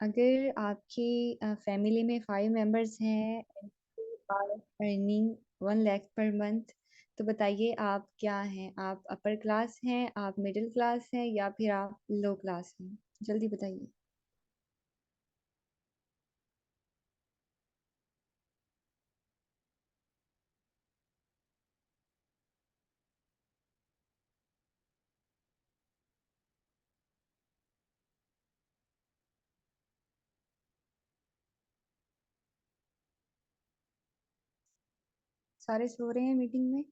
अगर आपकी फैमिली में 5 मेंबर्स हैं are earning 1 lakh per month, तो बताइए आप क्या हैं? आप अपर क्लास हैं, आप मिडिल क्लास हैं या फिर आप लो क्लास हैं? जल्दी बताइए। सारे सो रहे हैं मीटिंग में?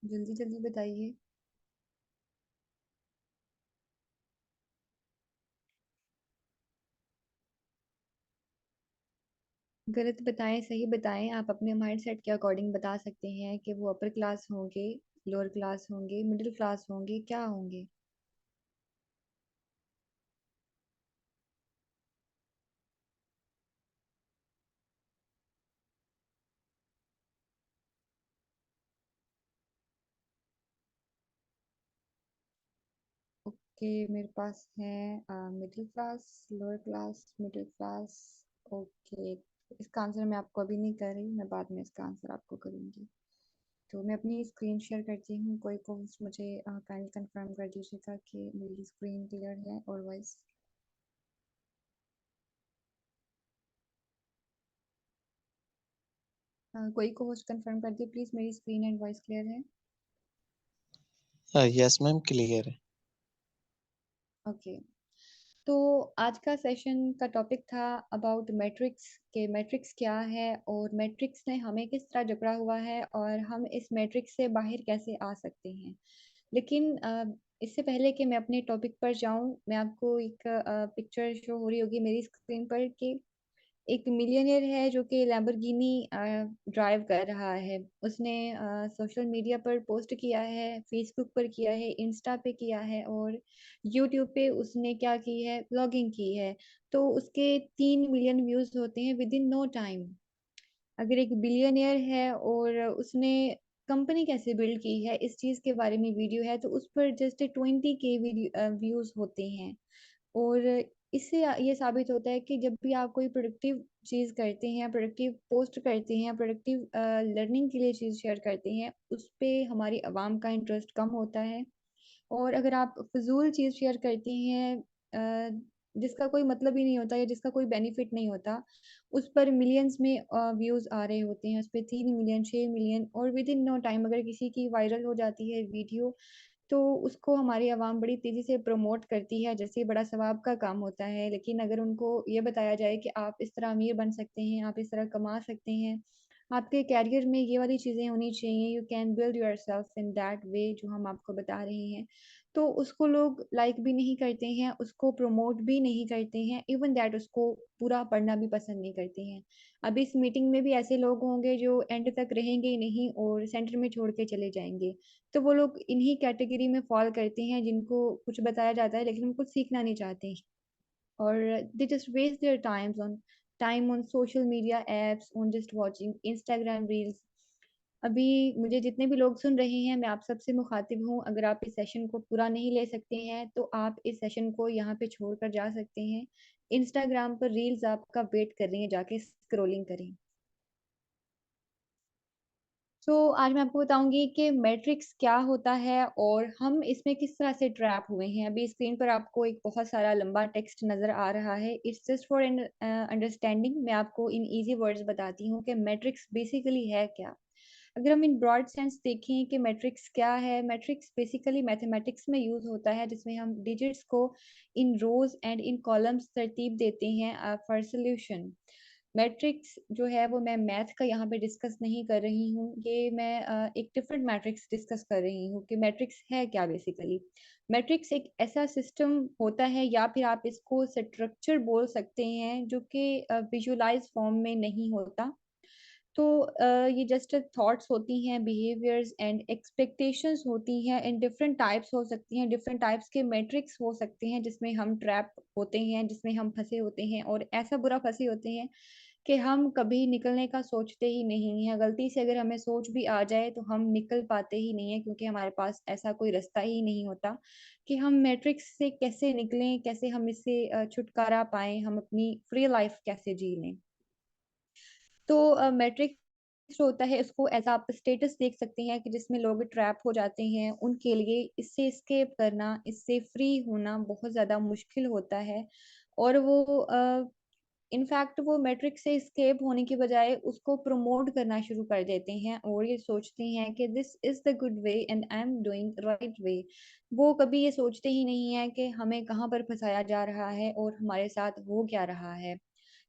जल्दी जल्दी बताइए। गलत बताएं सही बताएं, आप अपने माइंडसेट के अकॉर्डिंग बता सकते हैं कि वो अपर क्लास होंगे, लोअर क्लास होंगे, मिडिल क्लास होंगे, क्या होंगे। ओके, मेरे पास है middle class, lower class, middle class. Okay, इसका आंसर मैं आपको अभी नहीं कर रही, मैं बाद में इसका आंसर आपको करूँगी। तो मैं अपनी स्क्रीन शेयर करती हूँ, कोई को मुझे काइंडली कंफर्म कर दीजिएगा कि मेरी स्क्रीन क्लियर है और वॉइस। कोई को होस्ट कंफर्म कर दिए प्लीज़, मेरी स्क्रीन एंड वॉइस क्लियर है। यस मैम, क्लियर है। ओके, तो आज का सेशन का टॉपिक था अबाउट मैट्रिक्स, के मैट्रिक्स क्या है और मैट्रिक्स ने हमें किस तरह जकड़ा हुआ है और हम इस मैट्रिक्स से बाहर कैसे आ सकते हैं। लेकिन इससे पहले कि मैं अपने टॉपिक पर जाऊं, मैं आपको एक पिक्चर शो हो रही होगी मेरी स्क्रीन पर कि एक मिलियनियर है जो कि लैम्बोर्गिनी ड्राइव कर रहा है। उसने सोशल मीडिया पर पोस्ट किया है, फेसबुक पर किया है, इंस्टा पे किया है और यूट्यूब पे उसने क्या की है, ब्लॉगिंग की है। तो उसके 3 मिलियन व्यूज होते हैं विद इन नो टाइम। अगर एक बिलियनियर है और उसने कंपनी कैसे बिल्ड की है इस चीज के बारे में वीडियो है, तो उस पर जस्ट 20K व्यूज होते हैं। और इससे ये साबित होता है कि जब भी आप कोई प्रोडक्टिव चीज़ करते हैं, प्रोडक्टिव पोस्ट करते हैं, प्रोडक्टिव लर्निंग के लिए चीज़ शेयर करते हैं, उस पे हमारी आवाम का इंटरेस्ट कम होता है। और अगर आप फजूल चीज़ शेयर करते हैं जिसका कोई मतलब ही नहीं होता या जिसका कोई बेनिफिट नहीं होता, उस पर मिलियंस में व्यूज़ आ रहे होते हैं, उस पर 3 मिलियन, 6 मिलियन, और विद इन नो टाइम अगर किसी की वायरल हो जाती है वीडियो, तो उसको हमारी आवाम बड़ी तेज़ी से प्रमोट करती है जैसे ये बड़ा सवाब का काम होता है। लेकिन अगर उनको ये बताया जाए कि आप इस तरह अमीर बन सकते हैं, आप इस तरह कमा सकते हैं, आपके करियर में ये वाली चीज़ें होनी चाहिए, you can build yourself in that way, जो हम आपको बता रहे हैं, तो उसको लोग लाइक भी नहीं करते हैं, उसको प्रमोट भी नहीं करते हैं, इवन दैट उसको पूरा पढ़ना भी पसंद नहीं करते हैं। अब इस मीटिंग में भी ऐसे लोग होंगे जो एंड तक रहेंगे ही नहीं और सेंटर में छोड़ के चले जाएंगे। तो वो लोग इन्हीं कैटेगरी में फॉल करते हैं जिनको कुछ बताया जाता है लेकिन वो कुछ सीखना नहीं चाहते, और they just waste their time on social media apps, on just watching Instagram reels. अभी मुझे जितने भी लोग सुन रहे हैं, मैं आप सबसे मुखातिब हूँ, अगर आप इस सेशन को पूरा नहीं ले सकते हैं तो आप इस सेशन को यहाँ पे छोड़कर जा सकते हैं। इंस्टाग्राम पर रील्स आपका वेट कर रही हैं, जाके स्क्रोलिंग करें। तो आज मैं आपको बताऊंगी कि मैट्रिक्स क्या होता है और हम इसमें किस तरह से ट्रैप हुए हैं। अभी स्क्रीन पर आपको एक बहुत सारा लंबा टेक्स्ट नजर आ रहा है, इट्स जस्ट फॉर अंडरस्टैंडिंग। मैं आपको इन इजी वर्ड्स बताती हूँ कि मैट्रिक्स बेसिकली है क्या। अगर हम इन ब्रॉड सेंस देखें कि मैट्रिक्स क्या है, मैट्रिक्स बेसिकली मैथमेटिक्स में यूज होता है जिसमें हम डिजिट्स को इन रोज एंड इन कॉलम्स तरतीब देते हैं फॉर सोल्यूशन। मैट्रिक्स जो है वो मैं मैथ का यहाँ पे डिस्कस नहीं कर रही हूँ, ये मैं एक डिफरेंट मैट्रिक्स डिस्कस कर रही हूँ कि मैट्रिक्स है क्या बेसिकली। मैट्रिक्स एक ऐसा सिस्टम होता है या फिर आप इसको स्ट्रक्चर बोल सकते हैं जो कि विजुअलाइज फॉर्म में नहीं होता। तो ये जस्ट थॉट्स होती हैं, बिहेवियर्स एंड एक्सपेक्टेशंस होती हैं, इन डिफरेंट टाइप्स हो सकती हैं, डिफरेंट टाइप्स के मैट्रिक्स हो सकते हैं जिसमें हम ट्रैप होते हैं, जिसमें हम फंसे होते हैं और ऐसा बुरा फंसे होते हैं कि हम कभी निकलने का सोचते ही नहीं हैं। गलती से अगर हमें सोच भी आ जाए तो हम निकल पाते ही नहीं हैं, क्योंकि हमारे पास ऐसा कोई रास्ता ही नहीं होता कि हम मैट्रिक्स से कैसे निकलें, कैसे हम इससे छुटकारा पाएँ, हम अपनी फ्री लाइफ़ कैसे जी लें। तो मैट्रिक्स जो होता है उसको एज़ आप स्टेटस देख सकते हैं कि जिसमें लोग ट्रैप हो जाते हैं, उनके लिए इससे एस्केप करना, इससे फ्री होना बहुत ज़्यादा मुश्किल होता है। और वो इनफैक्ट वो मैट्रिक्स से एस्केप होने की बजाय उसको प्रमोट करना शुरू कर देते हैं और ये सोचते हैं कि this is the good way and I am doing right way. वो कभी ये सोचते ही नहीं है कि हमें कहाँ पर फँसाया जा रहा है और हमारे साथ हो क्या रहा है।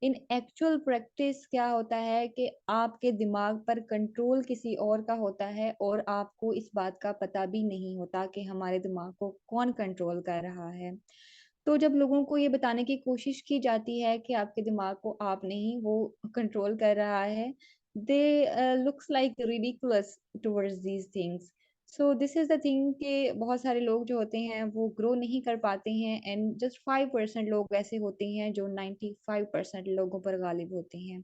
इन एक्चुअल प्रैक्टिस क्या होता है कि आपके दिमाग पर कंट्रोल किसी और का होता है और आपको इस बात का पता भी नहीं होता कि हमारे दिमाग को कौन कंट्रोल कर रहा है। तो जब लोगों को ये बताने की कोशिश की जाती है कि आपके दिमाग को आप नहीं, वो कंट्रोल कर रहा है, they looks like ridiculous towards these things. So this is the thing कि बहुत सारे लोग जो होते हैं वो ग्रो नहीं कर पाते हैं एंड जस्ट 5% लोग ऐसे होते हैं जो 95% लोगों पर गालिब होते हैं।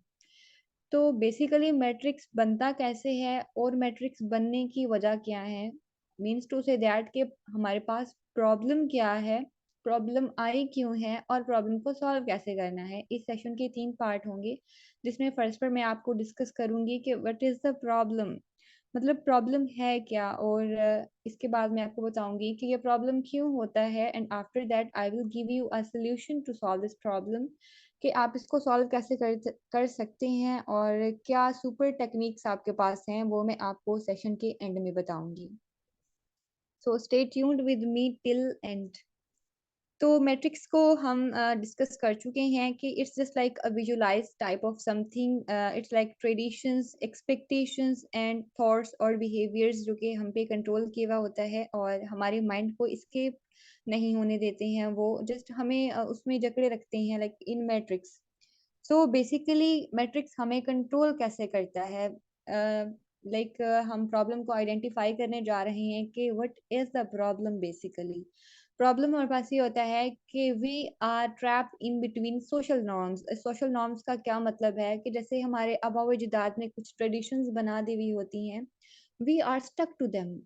तो बेसिकली मैट्रिक्स बनता कैसे है और मैट्रिक्स बनने की वजह क्या है? मीन्स टू से दैट कि हमारे पास प्रॉब्लम क्या है, प्रॉब्लम आई क्यों है और प्रॉब्लम को सॉल्व कैसे करना है। इस सेशन के 3 पार्ट होंगे, जिसमें फर्स्ट पर मैं आपको डिस्कस करूँगी कि व्हाट इज़ द प्रॉब्लम? मतलब प्रॉब्लम है क्या? और इसके बाद मैं आपको बताऊँगी कि ये प्रॉब्लम क्यों होता है and after that I will give you a solution to solve this problem कि आप इसको सॉल्व कैसे कर सकते हैं और क्या सुपर टेक्निक्स आपके पास हैं, वो मैं आपको सेशन के एंड में बताऊँगी। So stay tuned with me till and. तो मैट्रिक्स को हम डिस्कस कर चुके हैं कि it's just like a visualised type of something. It's like traditions, expectations and thoughts और बिहेवियर्स जो कि हम पे कंट्रोल किया हुआ होता है और हमारे माइंड को एस्केप नहीं होने देते हैं। वो जस्ट हमें उसमें जकड़े रखते हैं like in matrix. So basically matrix हमें कंट्रोल कैसे करता है? लाइक हम प्रॉब्लम को आइडेंटिफाई करने जा रहे हैं कि what is the problem basically. Problem हमारे पास ये होता है कि we are trap in between social norms. Social norms का क्या मतलब है कि जैसे हमारे आबा व अजदाद ने कुछ ट्रेडिशंस बना दी हुई होती हैं, we are stuck to them.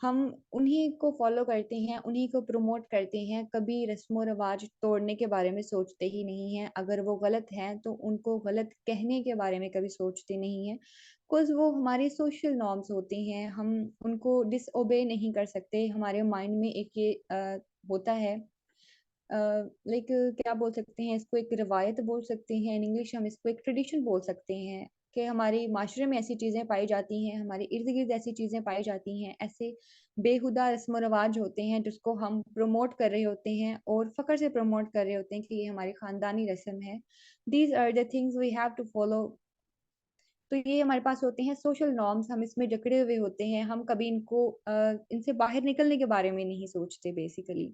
हम उन्हीं को फ़ॉलो करते हैं, उन्हीं को प्रमोट करते हैं, कभी रस्म-ओ-रिवाज तोड़ने के बारे में सोचते ही नहीं हैं। अगर वो गलत हैं, तो उनको गलत कहने के बारे में कभी सोचते नहीं हैं, बिकॉज़ वो हमारे सोशल नॉर्म्स होते हैं, हम उनको डिसओबे नहीं कर सकते। हमारे माइंड में एक ये होता है अ, लाइक क्या बोल सकते हैं इसको, एक रिवायत बोल सकते हैं, इन इंग्लिश हम इसको एक ट्रेडिशन बोल सकते हैं कि हमारे माशरे में ऐसी चीज़ें पाई जाती हैं, हमारे इर्द-गिर्द ऐसी चीज़ें पाई जाती हैं, ऐसे बेहुदा रस्म-ओ-रिवाज होते हैं जिसको हम प्रमोट कर रहे होते हैं और फ़ख्र से प्रमोट कर रहे होते हैं कि ये हमारी ख़ानदानी रस्म है। These are the things we have to follow. तो ये हमारे पास होते हैं सोशल नॉर्म्स, हम इसमें जकड़े हुए होते हैं, हम कभी इनसे बाहर निकलने के बारे में नहीं सोचते बेसिकली।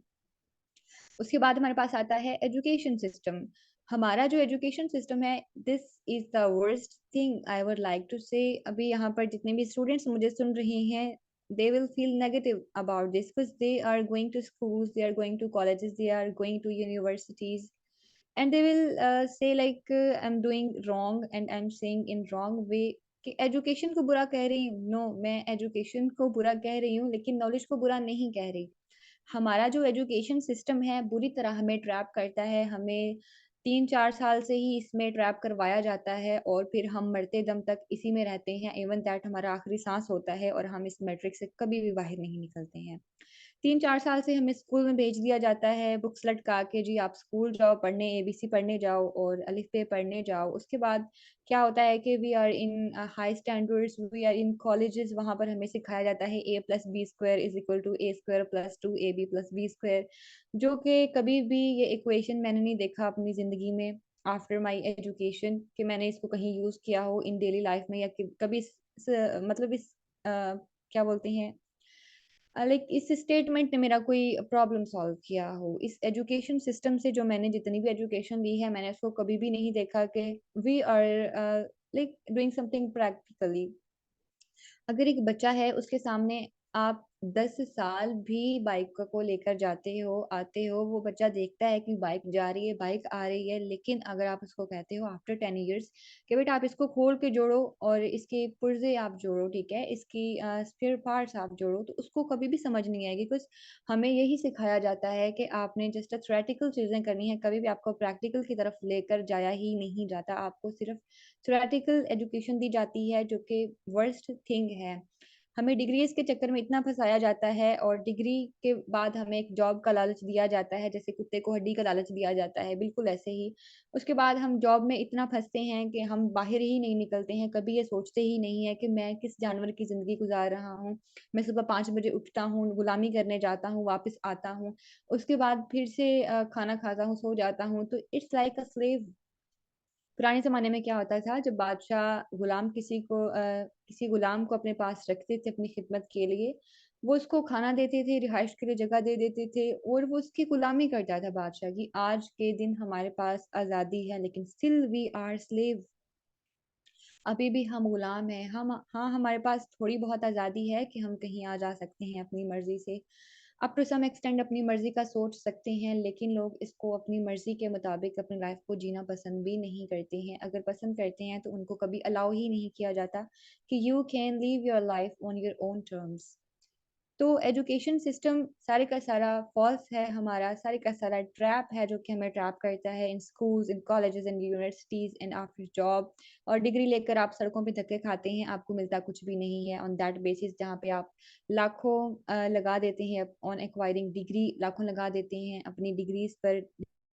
उसके बाद हमारे पास आता है एजुकेशन सिस्टम। हमारा जो एजुकेशन सिस्टम है, this is the worst thing I would like to say. अभी यहाँ पर जितने भी स्टूडेंट्स मुझे सुन रहे हैं, they will feel negative about this because they are going to schools, they are going to colleges, they are going to universities and they will say like I am doing wrong and I am saying in wrong way कि education को बुरा कह रही हूँ। No, मैं education को बुरा कह रही हूँ, लेकिन नॉलेज को बुरा नहीं कह रही। हमारा जो एजुकेशन सिस्टम है बुरी तरह हमें ट्रैप करता है, हमें 3-4 साल से ही इसमें ट्रैप करवाया जाता है और फिर हम मरते दम तक इसी में रहते हैं, इवन दैट हमारा आखिरी साँस होता है और हम इस मैट्रिक्स से कभी भी बाहर नहीं निकलते हैं। 3-4 साल से हमें स्कूल में भेज दिया जाता है, बुक्स लटका के जी आप स्कूल जाओ पढ़ने, एबीसी पढ़ने जाओ और अलिफ-बे पढ़ने जाओ। उसके बाद क्या होता है कि we are in high standards, we are in colleges, वहाँ पर हमें सिखाया जाता है A plus B square is equal to A square plus 2 AB plus B square, जो कि कभी भी ये इक्वेशन मैंने नहीं देखा अपनी ज़िंदगी में आफ्टर माय एजुकेशन कि मैंने इसको कहीं यूज़ किया हो इन डेली लाइफ में या कि कभी मतलब क्या बोलते हैं लाइक इस स्टेटमेंट ने मेरा कोई प्रॉब्लम सॉल्व किया हो। इस एजुकेशन सिस्टम से जो मैंने जितनी भी एजुकेशन ली है, मैंने उसको कभी भी नहीं देखा कि we are like doing something practically. अगर एक बच्चा है, उसके सामने आप 10 साल भी बाइक को लेकर जाते हो, आते हो, वो बच्चा देखता है कि बाइक जा रही है, बाइक आ रही है, लेकिन अगर आप उसको कहते हो आफ्टर 10 इयर्स कि बेटा आप इसको खोल के जोड़ो और इसके पुर्जे आप जोड़ो, ठीक है? इसकी स्पेयर पार्ट्स आप जोड़ो, तो उसको कभी भी समझ नहीं आएगी, बिकॉज़ हमें यही सिखाया जाता है कि आपने जस्ट थ्योरेटिकल चीज़ें करनी है, कभी भी आपको प्रैक्टिकल की तरफ लेकर जाया ही नहीं जाता। आपको सिर्फ़ थ्योरेटिकल एजुकेशन दी जाती है, जो कि वर्स्ट थिंग है। हमें डिग्रीज़ के चक्कर में इतना फँसाया जाता है और डिग्री के बाद हमें एक जॉब का लालच दिया जाता है, जैसे कुत्ते को हड्डी का लालच दिया जाता है, बिल्कुल ऐसे ही। उसके बाद हम जॉब में इतना फँसते हैं कि हम बाहर ही नहीं निकलते हैं, कभी ये सोचते ही नहीं है कि मैं किस जानवर की ज़िंदगी गुज़ार रहा हूँ। मैं सुबह 5 बजे उठता हूँ, गुलामी करने जाता हूँ, वापस आता हूँ, उसके बाद फिर से खाना खाता हूँ, सो जाता हूँ, तो इट्स लाइक अ स्लेव। पुराने ज़माने में क्या होता था जब बादशाह किसी गुलाम को अपने पास रखते थे अपनी खिदमत के लिए, वो उसको खाना देते थे, रिहाइश के लिए जगह दे देते थे और वो उसकी गुलामी करता था बादशाह की। आज के दिन हमारे पास आज़ादी है लेकिन स्टिल वी आर स्लेव। अभी भी हम गुलाम हैं। हाँ, हमारे पास थोड़ी बहुत आज़ादी है कि हम कहीं आ जा सकते हैं अपनी मर्ज़ी से। अप टू सम एक्सटेंड अपनी मर्ज़ी का सोच सकते हैं, लेकिन लोग इसको अपनी मर्ज़ी के मुताबिक अपनी लाइफ़ को जीना पसंद भी नहीं करते हैं। अगर पसंद करते हैं तो उनको कभी अलाउ ही नहीं किया जाता कि you can live your life on your own terms. तो एजुकेशन सिस्टम सारे का सारा फ़ॉल्स है हमारा, सारे का सारा ट्रैप है जो कि हमें ट्रैप करता है इन schools, in colleges, in universities and after job और डिग्री लेकर आप सड़कों पे धक्के खाते हैं, आपको मिलता कुछ भी नहीं है ऑन दैट बेसिस जहाँ पे आप लाखों लगा देते हैं ऑन एक्वायरिंग डिग्री, लाखों लगा देते हैं अपनी डिग्रीज़ पर।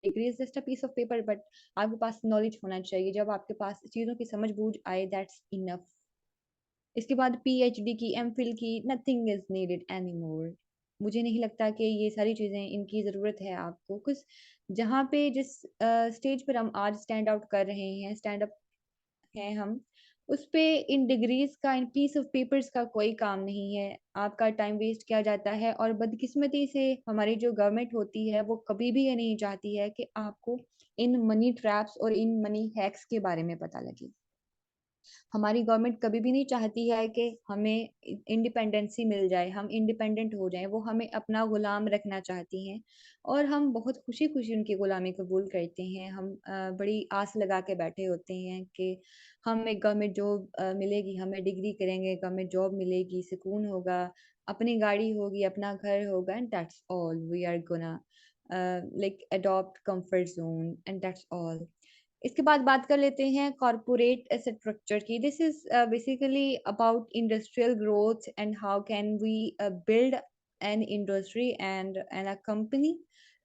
Degree is just a piece of paper but आपके पास नॉलेज होना चाहिए। जब आपके पास चीज़ों की समझ-बूझ आए दैट्स इनफ। इसके बाद पीएचडी की, एमफिल की, नथिंग इज़ नीडेड एनीमोर। मुझे नहीं लगता कि ये सारी चीज़ें इनकी ज़रूरत है आपको। कुछ जहाँ पे जिस स्टेज पर हम आज स्टैंड आउट कर रहे हैं, स्टैंड अप हैं हम, उस पे इन डिग्रीज़ का, इन पीस ऑफ पेपर्स का कोई काम नहीं है। आपका टाइम वेस्ट किया जाता है और बदकिस्मती से हमारी जो गवर्नमेंट होती है, वो कभी भी ये नहीं चाहती है कि आपको इन मनी ट्रैप्स और इन मनी हैक्स के बारे में पता लगे। हमारी गवर्नमेंट कभी भी नहीं चाहती है कि हमें इंडिपेंडेंसी मिल जाए, हम इंडिपेंडेंट हो जाएँ, वो हमें अपना गुलाम रखना चाहती हैं और हम बहुत खुशी-खुशी उनकी गुलामी कबूल करते हैं। हम बड़ी आस लगा के बैठे होते हैं कि हमें गवर्नमेंट जॉब मिलेगी, हमें डिग्री करेंगे, गवर्नमेंट जॉब मिलेगी, सुकून होगा, अपनी गाड़ी होगी, अपना घर होगा and that's all we are gonna like adopt comfort zone and that's all. इसके बाद बात कर लेते हैं कॉर्पोरेट स्ट्रक्चर की। This is basically about industrial growth and how can we build an industry and a company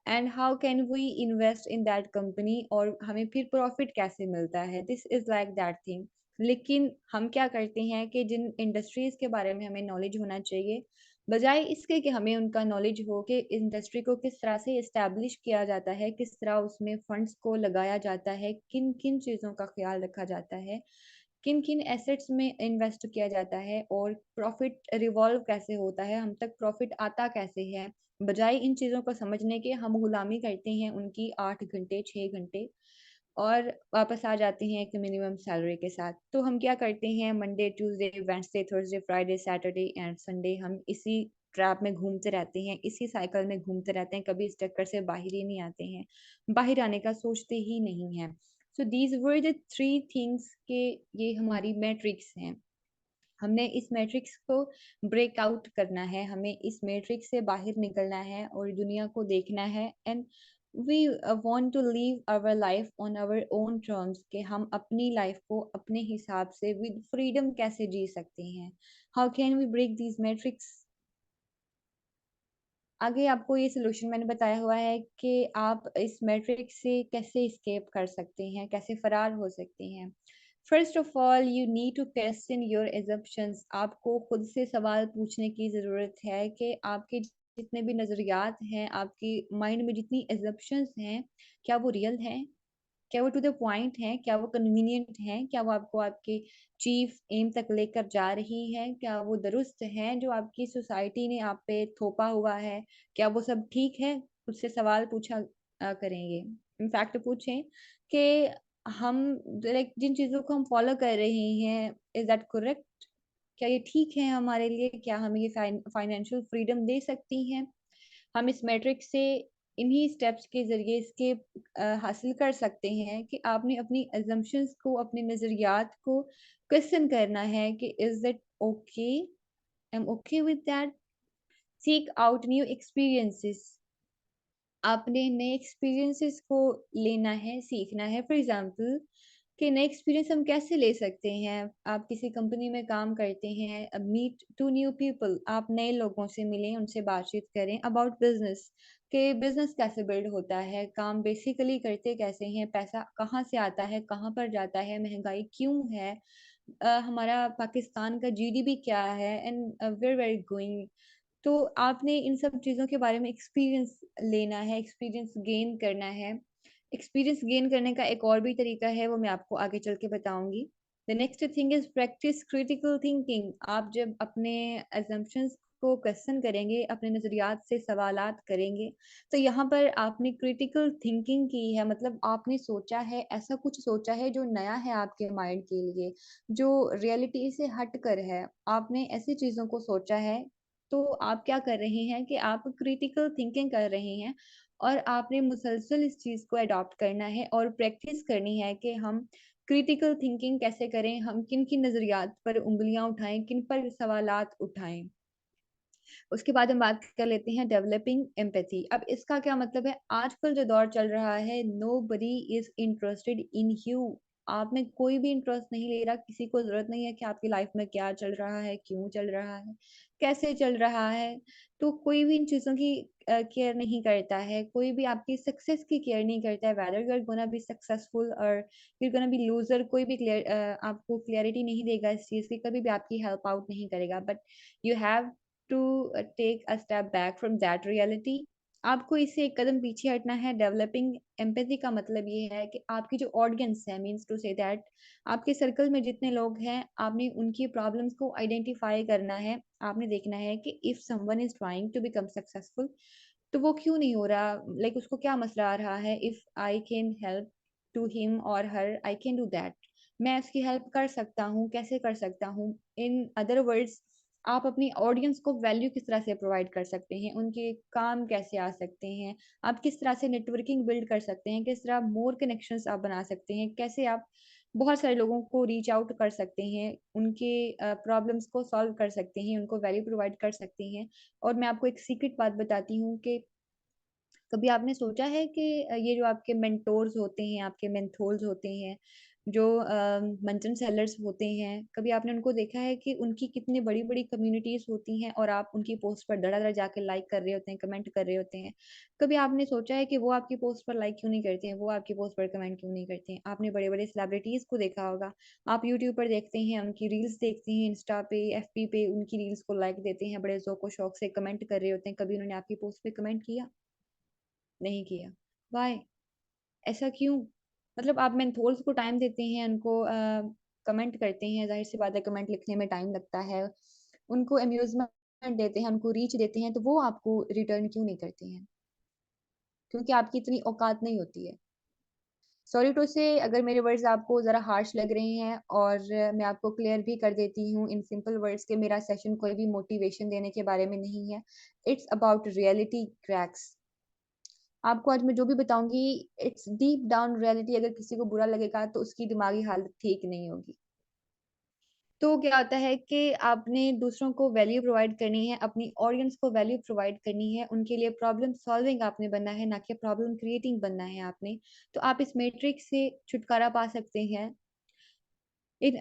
and how can we invest in that company और हमें फिर प्रॉफिट कैसे मिलता है। This is like that thing. लेकिन हम क्या करते हैं कि जिन इंडस्ट्रीज़ के बारे में हमें नॉलेज होना चाहिए, बजाय इसके कि हमें उनका नॉलेज हो कि इंडस्ट्री को किस तरह से एस्टैब्लिश किया जाता है, किस तरह उसमें फंड्स को लगाया जाता है, किन-किन चीज़ों का ख़्याल रखा जाता है, किन-किन एसेट्स में इन्वेस्ट किया जाता है और प्रॉफ़िट रिवॉल्व कैसे होता है, हम तक प्रॉफ़िट आता कैसे है। बजाय इन चीज़ों को समझने के हम गुलामी करते हैं उनकी 8 घंटे, 6 घंटे और वापस आ जाते हैं एक मिनिमम सैलरी के साथ। तो हम क्या करते हैं Monday, Tuesday, Wednesday, Thursday, Friday, Saturday and Sunday हम इसी ट्रैप में घूमते रहते हैं, इसी साइकिल में घूमते रहते हैं, कभी इस चक्कर से बाहर ही नहीं आते हैं। बाहर आने का सोचते ही नहीं हैं। सो दीज़ वर द 3 थिंग्स के ये हमारी मैट्रिक्स हैं। हमने इस मैट्रिक्स को ब्रेक आउट करना है, हमें इस मैट्रिक्स से बाहर निकलना है और दुनिया को देखना है and we want to live our life on our own terms कि हम अपनी लाइफ को अपने हिसाब से विद फ्रीडम कैसे जी सकते हैं। How can we break these matrix? आगे आपको ये सॉल्यूशन मैंने बताया हुआ है कि आप इस मैट्रिक्स से कैसे एस्केप कर सकते हैं, कैसे फरार हो सकते हैं। First of all you need to question your assumptions। आपको खुद से सवाल पूछने की ज़रूरत है कि आपके जितने भी नज़रियात हैं, आपकी माइंड में जितनी assumptions हैं, क्या वो रियल हैं? क्या वो टू द पॉइंट हैं? क्या वो कन्वीनिएंट हैं? क्या वो आपको आपके चीफ एम तक लेकर जा रही हैं? क्या वो दुरुस्त हैं जो आपकी सोसाइटी ने आप पे थोपा हुआ है? क्या वो सब ठीक है? उससे सवाल पूछा करेंगे। इनफैक्ट पूछें कि हम लाइक जिन चीज़ों को हम फॉलो कर रहे हैं, इज़ दैट करेक्ट? क्या ये ठीक है हमारे लिए? क्या हमें ये फाइनेंशियल फ्रीडम दे सकती हैं? हम इस मैट्रिक्स से इन्हीं स्टेप्स के ज़रिए इसके हासिल कर सकते हैं कि आपने अपनी असम्पशन्स को, अपने नज़रियात को क्वेश्चन करना है कि is it okay? I am okay with that? Seek out new experiences. आपने नए एक्सपीरियंसेस को लेना है, सीखना है। फॉर एग्ज़ाम्पल कि नए एक्सपीरियंस हम कैसे ले सकते हैं? आप किसी कंपनी में काम करते हैं, मीट टू न्यू पीपल, आप नए लोगों से मिलें, उनसे बातचीत करें अबाउट बिज़नेस कि बिज़नेस कैसे बिल्ड होता है, काम बेसिकली करते कैसे हैं, पैसा कहाँ से आता है, कहाँ पर जाता है, महँगाई क्यों है, हमारा पाकिस्तान का जीडीपी क्या है एंड वेयर इट गोइंग। तो आपने इन सब चीज़ों के बारे में एक्सपीरियंस लेना है, एक्सपीरियंस गेन करना है। एक्सपीरियंस गेन करने का एक और भी तरीका है, वो मैं आपको आगे चल के बताऊँगी। The next thing is practice critical thinking. आप जब अपने असम्पशन्स को क्वेश्चन करेंगे, अपने नज़रियात से सवालात करेंगे, तो यहाँ पर आपने क्रिटिकल थिंकिंग की है, मतलब आपने सोचा है, ऐसा कुछ सोचा है जो नया है आपके माइंड के लिए, जो रियलिटी से हट कर है। आपने ऐसी चीज़ों को सोचा है, तो आप क्या कर रहे हैं कि आप क्रिटिकल थिंकिंग कर रहे हैं और आपने मुसलसल इस चीज़ को अडॉप्ट करना है और प्रैक्टिस करनी है कि हम क्रिटिकल थिंकिंग कैसे करें, हम किन-किन नज़रियात पर उँगलियाँ उठाएँ, किन पर सवालात उठाएँ। उसके बाद हम बात कर लेते हैं डेवलपिंग एम्पैथी। अब इसका क्या मतलब है, आजकल जो दौर चल रहा है, nobody is interested in you. आप में कोई भी इंटरेस्ट नहीं ले रहा, किसी को ज़रूरत नहीं है कि आपकी लाइफ में क्या चल रहा है, क्यों चल रहा है, कैसे चल रहा है। तो कोई भी इन चीज़ों की केयर नहीं करता है, कोई भी आपकी सक्सेस की केयर नहीं करता है, whether you are gonna be successful और you are gonna be loser, कोई भी आपको क्लैरिटी नहीं देगा इस चीज़ की, कभी भी आपकी हेल्प आउट नहीं करेगा। But you have to take a step back from that reality. आपको इससे एक कदम पीछे हटना है। डेवलपिंग एम्पैथी का मतलब ये है कि आपकी जो ऑडियंस है, मीन्स टू से दैट आपके सर्कल में जितने लोग हैं, आपने उनकी प्रॉब्लम्स को आइडेंटिफाई करना है। आपने देखना है कि if someone is trying to become successful, तो वो क्यों नहीं हो रहा, लाइक उसको क्या मसला आ रहा है। If I can help to him और her, I can do that. मैं उसकी हेल्प कर सकता हूँ, कैसे कर सकता हूँ। इन अदर वर्ड्स, आप अपनी ऑडियंस को वैल्यू किस तरह से प्रोवाइड कर सकते हैं, उनके काम कैसे आ सकते हैं, आप किस तरह से नेटवर्किंग बिल्ड कर सकते हैं, किस तरह मोर कनेक्शंस आप बना सकते हैं, कैसे आप बहुत सारे लोगों को रीच आउट कर सकते हैं, उनके प्रॉब्लम्स को सॉल्व कर सकते हैं, उनको वैल्यू प्रोवाइड कर सकते हैं। और मैं आपको एक सीक्रेट बात बताती हूँ कि कभी आपने सोचा है कि ये जो आपके मेंटोर्स होते हैं, आपके मेंथोर्स होते हैं, जो मंचन सेलर्स होते हैं, कभी आपने उनको देखा है कि उनकी कितनी बड़ी-बड़ी कम्युनिटीज़ होती हैं और आप उनकी पोस्ट पर धड़ाधड़ जाके लाइक कर रहे होते हैं, कमेंट कर रहे होते हैं। कभी आपने सोचा है कि वो आपकी पोस्ट पर लाइक क्यों नहीं करते हैं, वो आपकी पोस्ट पर कमेंट क्यों नहीं करते हैं? आपने बड़े-बड़े सेलिब्रिटीज़ को देखा होगा, आप यूट्यूब पर देखते हैं, उनकी रील्स देखते हैं, इंस्टा पे, एफबी पे उनकी रील्स को लाइक देते हैं, बड़े ज़ौक-ओ-शौक से कमेंट कर रहे होते हैं। कभी उन्होंने आपकी पोस्ट पे कमेंट किया? नहीं किया। व्हाई? ऐसा क्यों? मतलब आप मेंटोर्स को टाइम देते हैं, उनको कमेंट करते हैं, ज़ाहिर-सी बात है कमेंट लिखने में टाइम लगता है। उनको अम्यूज़मेंट देते हैं, उनको रीच देते हैं, तो वो आपको रिटर्न क्यों नहीं करते हैं? क्योंकि आपकी इतनी औकात नहीं होती है। सॉरी टू से अगर मेरे वर्ड्स आपको ज़रा हार्श लग रहे हैं और मैं आपको क्लियर भी कर देती हूँ इन सिंपल वर्ड्स कि मेरा सेशन कोई भी मोटिवेशन देने के बारे में नहीं है। It's about reality cracks. आपको आज मैं जो भी बताऊँगी, इट्स डीप डाउन रियलिटी। अगर किसी को बुरा लगेगा तो उसकी दिमागी हालत ठीक नहीं होगी। तो क्या होता है कि आपने दूसरों को वैल्यू प्रोवाइड करनी है, अपनी ऑडियंस को वैल्यू प्रोवाइड करनी है, उनके लिए प्रॉब्लम सॉल्विंग आपने बनना है, ना कि प्रॉब्लम क्रिएटिंग बनना है आपने। तो आप इस मैट्रिक्स से छुटकारा पा सकते हैं। In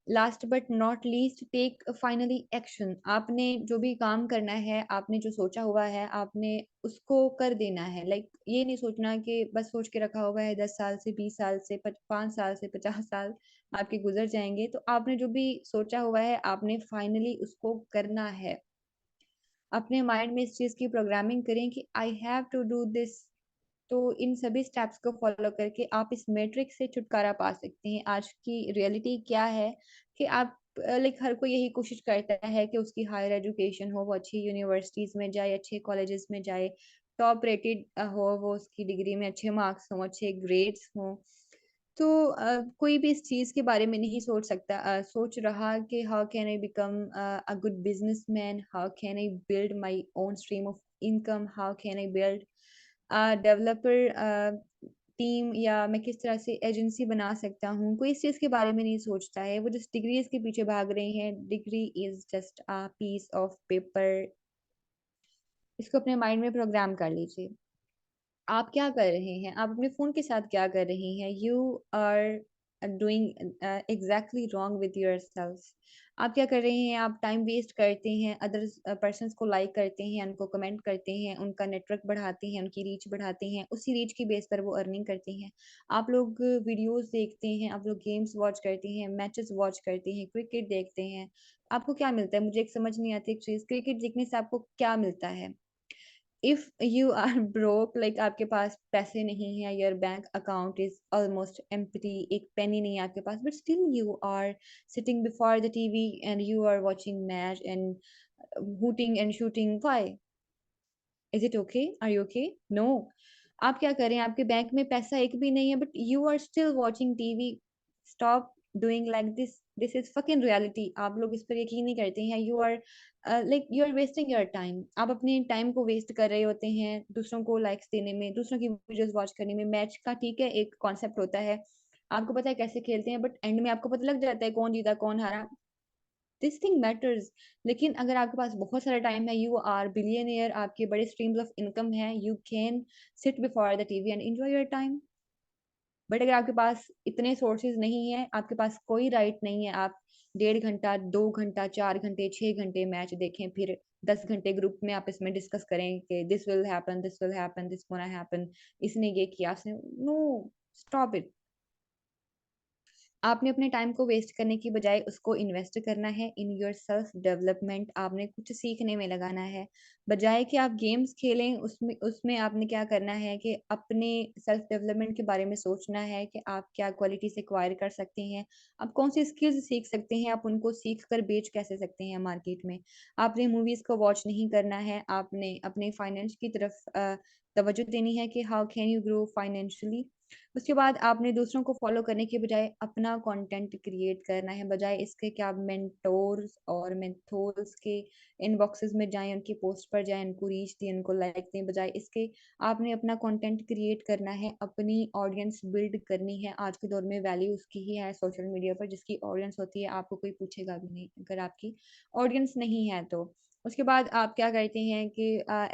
last but not least take finally action. आपने जो भी काम करना है, आपने जो सोचा हुआ है, आपने उसको कर देना है। लाइक ये नहीं सोचना कि बस सोच के रखा हुआ है 10 साल से, 20 साल से, 5 साल से, 50 साल आपके गुजर जाएंगे। तो आपने जो भी सोचा हुआ है, आपने फाइनली उसको करना है। अपने माइंड में इस चीज़ की प्रोग्रामिंग करें कि I have to do this. तो इन सभी स्टेप्स को फॉलो करके आप इस मैट्रिक्स से छुटकारा पा सकते हैं। आज की रियलिटी क्या है कि आप लाइक हर कोई यही कोशिश करता है कि उसकी हायर एजुकेशन हो, वो अच्छी यूनिवर्सिटीज़ में जाए, अच्छे कॉलेजेस में जाए, टॉप रेटेड हो, वो उसकी डिग्री में अच्छे मार्क्स हों, अच्छे ग्रेड्स हों। तो कोई भी इस चीज़ के बारे में नहीं सोच रहा कि how can I become a good businessman, how can I build my own stream of income, how can I build developer team, या मैं किस तरह से एजेंसी बना सकता हूँ। कोई इस चीज़ के बारे में नहीं सोचता है, वो जस्ट डिग्रीज़ के पीछे भाग रहे हैं। Degree is just a piece of paper. इसको अपने माइंड में प्रोग्राम कर लीजिए। आप क्या कर रहे हैं? आप अपने फ़ोन के साथ क्या कर रहे हैं? You are doing exactly wrong with yourself. आप क्या कर रहे हैं? आप टाइम वेस्ट करते हैं, अदर्स पर्सन्स को लाइक करते हैं, उनको कमेंट करते हैं, उनका नेटवर्क बढ़ाते हैं, उनकी रीच बढ़ाते हैं, उसी रीच की बेस पर वो अर्निंग करते हैं। आप लोग वीडियोज़ देखते हैं, आप लोग गेम्स वॉच करते हैं, मैचेस वॉच करते हैं, क्रिकेट देखते हैं। आपको क्या मिलता है? मुझे एक समझ नहीं आती एक चीज़, क्रिकेट देखने से आपको क्या मिलता है? If you are broke, like आपके पास पैसे नहीं है, your bank account is almost empty, एक पेनी नहीं है आपके पास, but still you are sitting before the TV and you are watching match and hooting and shooting. Why? Is it okay? Are you okay? No. आप क्या करें? आपके bank में पैसा एक भी नहीं है, but you are still watching TV. Stop doing like this. This is fucking reality. आप लोग इस पर यकीन नहीं करते हैं। You are like you are wasting your time. आप अपने टाइम को वेस्ट कर रहे होते हैं दूसरों को लाइक्स देने में, दूसरों की वीडियोस वॉच करने में। मैच का ठीक है, एक कॉन्सेप्ट होता है, आपको पता है कैसे खेलते हैं, बट एंड में आपको पता लग जाता है कौन जीता कौन हारा। This thing matters. लेकिन अगर आपके पास बहुत सारा टाइम है, यू आर बिलियनियर, आपके बड़े स्ट्रीम्स ऑफ इनकम है, you can sit before the TV and enjoy your time. But अगर आपके पास इतने सोर्सेज नहीं है, आपके पास कोई राइट नहीं है, आप 1.5 घंटा, 2 घंटा, 4 घंटे, 6 घंटे मैच देखें, फिर 10 घंटे ग्रुप में आप इसमें डिस्कस करें कि this will happen, this will happen, this gonna happen, इसने ये किया, उसने। No, stop it. आपने अपने टाइम को वेस्ट करने की बजाय उसको इन्वेस्ट करना है इन योर सेल्फ डेवलपमेंट। आपने कुछ सीखने में लगाना है, बजाय कि आप गेम्स खेलें। उसमें उसमें आपने क्या करना है कि अपने सेल्फ डेवलपमेंट के बारे में सोचना है कि आप क्या क्वालिटी से एक्वायर कर सकते हैं, आप कौन सी स्किल्स सीख सकते हैं, आप उनको सीख कर बेच कैसे सकते हैं मार्केट में। आपने मूवीज़ को वॉच नहीं करना है, आपने अपने फाइनेंस की तरफ तवज्जो देनी है कि how can you grow financially. उसके बाद आपने दूसरों को फॉलो करने के बजाय अपना कंटेंट क्रिएट करना है, बजाय इसके कि आप मेंटोर्स और मेंथोर्स के इनबॉक्सेस में जाएं, उनकी पोस्ट पर जाएं, उनको रीच दें, उनको लाइक दें। बजाय इसके आपने अपना कंटेंट क्रिएट करना है, अपनी ऑडियंस बिल्ड करनी है। आज के दौर में वैल्यू उसकी ही है सोशल मीडिया पर जिसकी ऑडियंस होती है। आपको कोई पूछेगा भी नहीं अगर आपकी ऑडियंस नहीं है तो। उसके बाद आप क्या करते हैं कि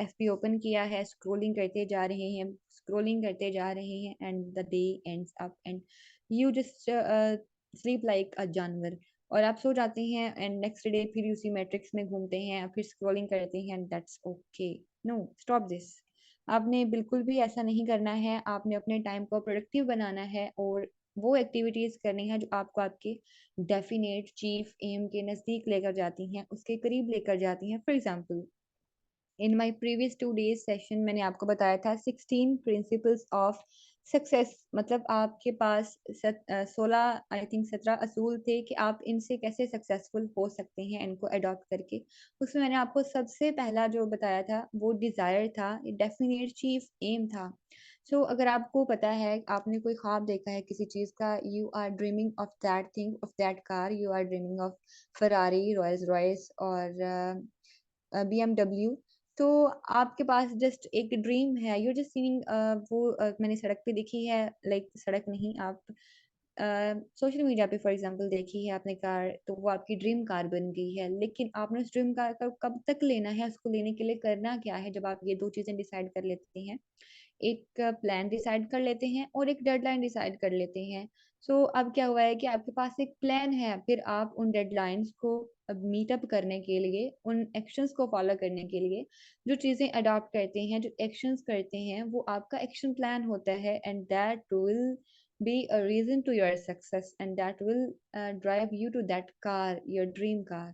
एफबी ओपन किया है, स्क्रॉलिंग करते जा रहे हैं, स्क्रॉलिंग करते जा रहे हैं, and the day ends up and you just sleep like अ जानवर। और आप सो जाते हैं एंड नेक्स्ट डे फिर उसी मैट्रिक्स में घूमते हैं, फिर स्क्रॉलिंग करते हैं, and that's okay. No, stop this. आपने बिल्कुल भी ऐसा नहीं करना है। आपने अपने टाइम को प्रोडक्टिव बनाना है और वो एक्टिविटीज करनी है जो आपको आपके डेफिनेट चीफ एम के नज़दीक लेकर जाती हैं, उसके करीब लेकर जाती हैं। For example, in my previous 2 days session मैंने आपको बताया था 16 प्रिंसिपल्स ऑफ सक्सेस। मतलब आपके पास 16, आई थिंक 17 असूल थे कि आप इनसे कैसे सक्सेसफुल हो सकते हैं इनको अडॉप्ट करके। उसमें मैंने आपको सबसे पहला जो बताया था वो डिज़ायर था, डेफिनेट चीफ एम था। सो अगर आपको पता है, आपने कोई ख्वाब देखा है किसी चीज़ का, you are dreaming of that thing, of that car, you are dreaming of Ferrari, Rolls Royce और बीएमडब्ल्यू। तो आपके पास जस्ट एक ड्रीम है, यू जस्ट सीइंग वो मैंने सड़क पे देखी है, लाइक सड़क नहीं, आप सोशल मीडिया पे फॉर एग्जांपल देखी है आपने कार, तो वो आपकी ड्रीम कार बन गई है। लेकिन आपने उस ड्रीम कार का कब तक लेना है, उसको लेने के लिए करना क्या है? जब आप ये दो चीजें डिसाइड कर लेते हैं, एक प्लान डिसाइड कर लेते हैं और एक डेडलाइन डिसाइड कर लेते हैं। सो अब क्या हुआ है कि आपके पास एक प्लान है, फिर आप उन डेडलाइंस को अब मीटअप करने के लिए, उन एक्शंस को फॉलो करने के लिए जो चीज़ें अडॉप्ट करते हैं, जो एक्शंस करते हैं, वो आपका एक्शन प्लान होता है, and that will be a reason to your success and that will drive you to that car, your dream car.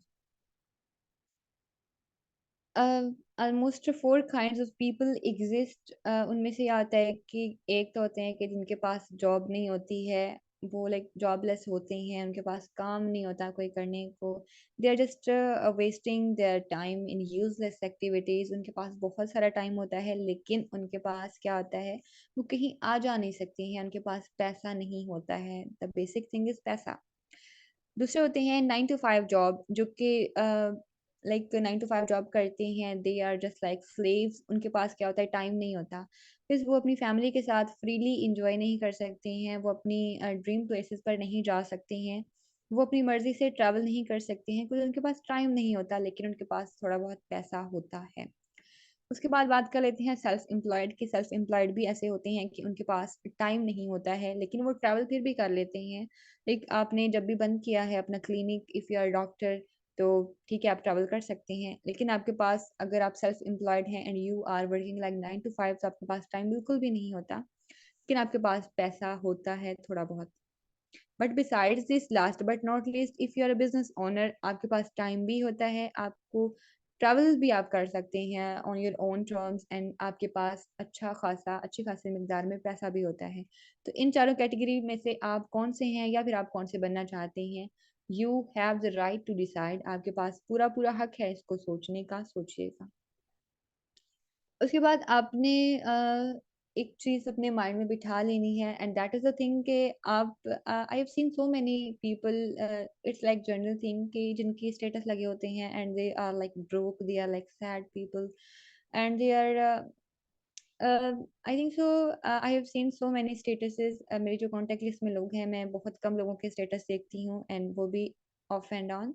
Almost 4 kinds of people exist. उनमें से ये आता है कि एक तो होते हैं कि जिनके पास जॉब नहीं होती है, वो लाइक जॉबलेस होते हैं, उनके पास काम नहीं होता कोई करने को। They are just wasting their time in useless activities. उनके पास बहुत सारा टाइम होता है, लेकिन उनके पास क्या होता है, वो कहीं आ जा नहीं सकती हैं, उनके पास पैसा नहीं होता है। द बेसिक थिंग इज़ पैसा। दूसरे होते हैं 9 टू 5 जॉब, जो कि लाइक 9 टू 5 जॉब करते हैं, they are just like slaves. उनके पास क्या होता है, टाइम नहीं होता। फिर वो अपनी फैमिली के साथ फ्रीली एंजॉय नहीं कर सकते हैं, वो अपनी ड्रीम प्लेसेस पर नहीं जा सकते हैं, वो अपनी मर्ज़ी से ट्रैवल नहीं कर सकते हैं, क्योंकि उनके पास टाइम नहीं होता, लेकिन उनके पास थोड़ा बहुत पैसा होता है। उसके बाद बात कर लेते हैं सेल्फ एम्प्लॉयड की। सेल्फ एम्प्लॉयड भी ऐसे होते हैं कि उनके पास टाइम नहीं होता है, लेकिन वो ट्रैवल फिर भी कर लेते हैं। लाइक आपने जब भी बंद किया है अपना clinic, if you are doctor, तो ठीक है, आप ट्रैवल कर सकते हैं। लेकिन आपके पास, अगर आप सेल्फ एम्प्लॉयड हैं and you are working like 9 to 5, तो आपके पास टाइम बिल्कुल भी नहीं होता, लेकिन आपके पास पैसा होता है थोड़ा बहुत। But besides this, last but not least, if you are a business owner, आपके पास टाइम भी होता है, आपको ट्रैवल भी आप कर सकते हैं on your own terms, and आपके पास अच्छी खासी मिकदार में पैसा भी होता है। तो इन चारों कैटेगरी में से आप कौन से हैं, या फिर आप कौन से बनना चाहते हैं? You have the right to decide. आपके पास पूरा पूरा हक है इसको सोचने का, सोचिएगा। उसके बाद आपने एक चीज़ अपने माइंड में बिठा लेनी है, and that is the thing कि आप, I have seen so many people, it's like general thing कि जिनकी स्टेटस लगे होते हैं and they are like broke, they are like sad people, and they are, I think so, I have seen so many statuses. मेरी जो contact list में लोग हैं, मैं बहुत कम लोगों के स्टेटस देखती हूँ, एंड वो भी ऑफ एंड ऑन।